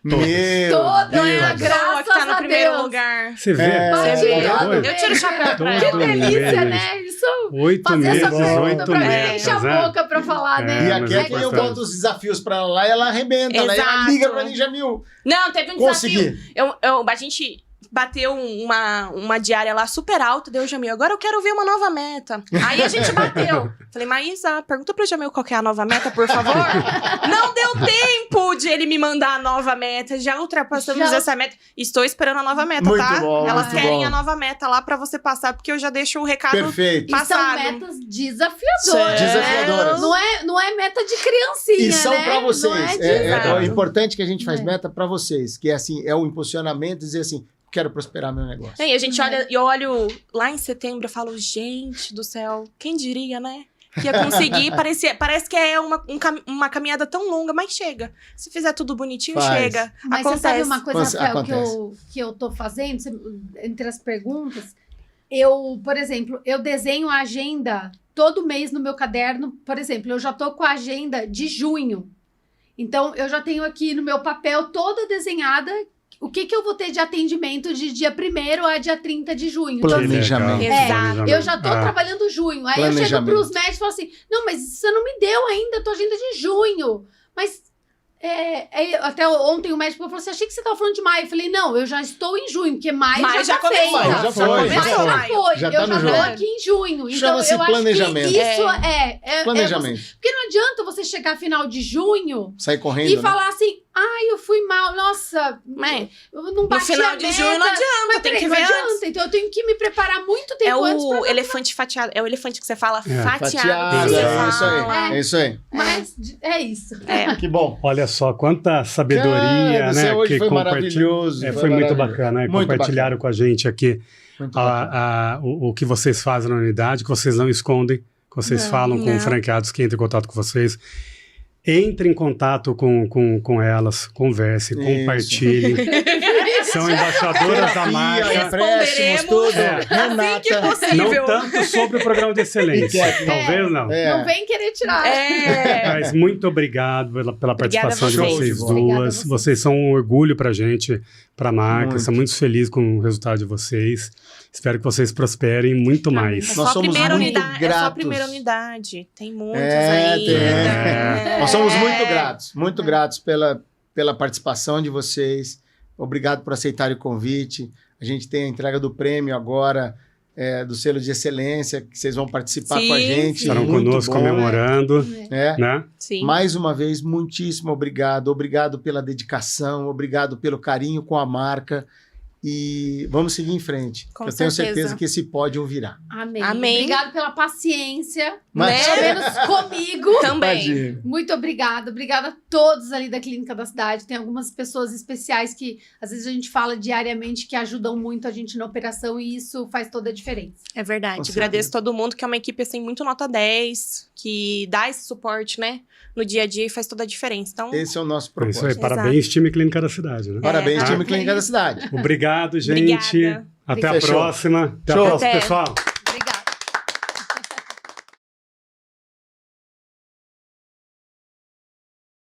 Meu Todas. Não é a Deus. Graças Groa que tá no a primeiro Deus. lugar. Você vê? É, Você Bati, vê? todo Oito- Eu tiro o chapéu pra Que ela. delícia, meses. né? Isso. 8 Fazer meses, essa pergunta 8 pra mim, metas. enche a né? boca pra falar, É, E né? a mas Kathleen, eu importante. boto os desafios pra ela lá e ela arrebenta. Ela Exato. liga pra mim, Jamil. Não, teve um Consegui. desafio. A gente bateu uma diária lá super alta, deu o Jamil. Agora eu quero ver uma nova meta. Aí a gente bateu. Falei, Maísa, pergunta pro Jamil qual que é a nova meta, por favor. Não deu tempo de ele me mandar a nova meta. Já ultrapassamos Já- essa meta. Estou esperando a nova meta, Muito tá? bom, Elas muito querem bom. a nova meta lá pra você passar, porque eu já deixo o recado. Perfeito. E são Passado. metas desafiadoras. Desafiadoras. Não é meta de criancinha, E são né? pra vocês. Não é de... É Exato. importante que a gente faz É. meta pra vocês, que é assim, é o impulsionamento, dizer assim, quero prosperar meu negócio. E a gente olha, eu olho lá em setembro, eu falo, gente do céu, quem diria, né? Que ia conseguir, parece que é uma caminhada tão longa, mas chega. Se fizer tudo bonitinho, Faz. chega. Mas Acontece. você sabe uma coisa, Rafael, Acontece. que eu tô fazendo, entre as perguntas? Eu, por exemplo, eu desenho a agenda todo mês no meu caderno. Por exemplo, eu já tô com a agenda de junho. Então, eu já tenho aqui no meu papel toda desenhada o que eu vou ter de atendimento de dia 1º a dia 30 de junho. Então, Planejamento. Que legal. Exato. eu já tô Ah. trabalhando junho. Aí eu chego Planejamento. pros médicos e falo assim, não, mas você não me deu ainda a tua agenda de junho. Mas até ontem o médico falou assim, achei que você tava falando de maio. Eu falei, não, eu já estou em junho, porque maio Maio já já tá começou. feita. Maio já foi, Maio já já foi. foi. Já Eu tá já no tô jogo. aqui em junho. Então, Chama-se eu acho planejamento. que isso é Planejamento. porque não adianta você chegar final de junho Sai correndo, e né? falar assim, ai, eu fui mal, nossa, É. eu não No bati final a de meta. junho não adianta, Mas tem peraí, que não ver adianta. antes. Então eu tenho que me preparar muito tempo É antes pra... o elefante fatiado. É o elefante que você fala É. fatiado. Fatiado, que você é isso aí. fala. É isso aí. Mas é isso. É. Que bom. Olha só, quanta sabedoria, Cara, né? você hoje foi compartilha- maravilhoso. Foi muito maravilhoso. bacana, né? Muito Compartilharam com a gente aqui Muito bacana. o que vocês fazem na unidade, que vocês não escondem, que vocês Não, falam com não. franqueados que entram em contato com vocês. Entre em contato com elas, converse, Isso. compartilhem. São embaixadoras da marca. Empréstimos, tudo. É. Assim que Renata. Não possível. tanto sobre o programa de excelência. Inquieto. Talvez não. É. Não vem querer tirar. É. Mas muito obrigado pela participação de Obrigada a vocês vocês. Obrigada a duas. vocês. Vocês são um orgulho pra gente, pra marca. Muito. Estamos muito felizes com o resultado de vocês. Espero que vocês prosperem muito Amém. mais. É Nós só a somos primeira muito unidade. É só a gratos. primeira unidade. Tem muitos É, aí. tem. É. Nós somos muito gratos pela participação de vocês. Obrigado por aceitarem o convite. A gente tem a entrega do prêmio agora, do selo de excelência, que vocês vão participar Sim, com a gente. sim. Estarão Muito conosco bom, comemorando, né? né? Sim. Mais uma vez, muitíssimo obrigado. Obrigado pela dedicação, obrigado pelo carinho com a marca. E vamos seguir em frente. Com Eu tenho certeza. certeza que esse pódio virá. Amém. Amém. Obrigado pela paciência. Mas- Pelo menos comigo. Também. Imagina. Muito obrigada. Obrigada a todos ali da Clínica da Cidade. Tem algumas pessoas especiais que, às vezes, a gente fala diariamente que ajudam muito a gente na operação e isso faz toda a diferença. É verdade. Com certeza. Agradeço todo mundo, que é uma equipe assim, muito nota 10, que dá esse suporte, né? No dia a dia e faz toda a diferença. Então, Esse é o nosso É isso propósito. aí. Exato. Parabéns, time Clínica da Cidade. Né? Parabéns, É. time Clínica da Cidade. Obrigado, gente. Obrigada. Até a Fechou. próxima. Até a Show. próxima, Até. pessoal.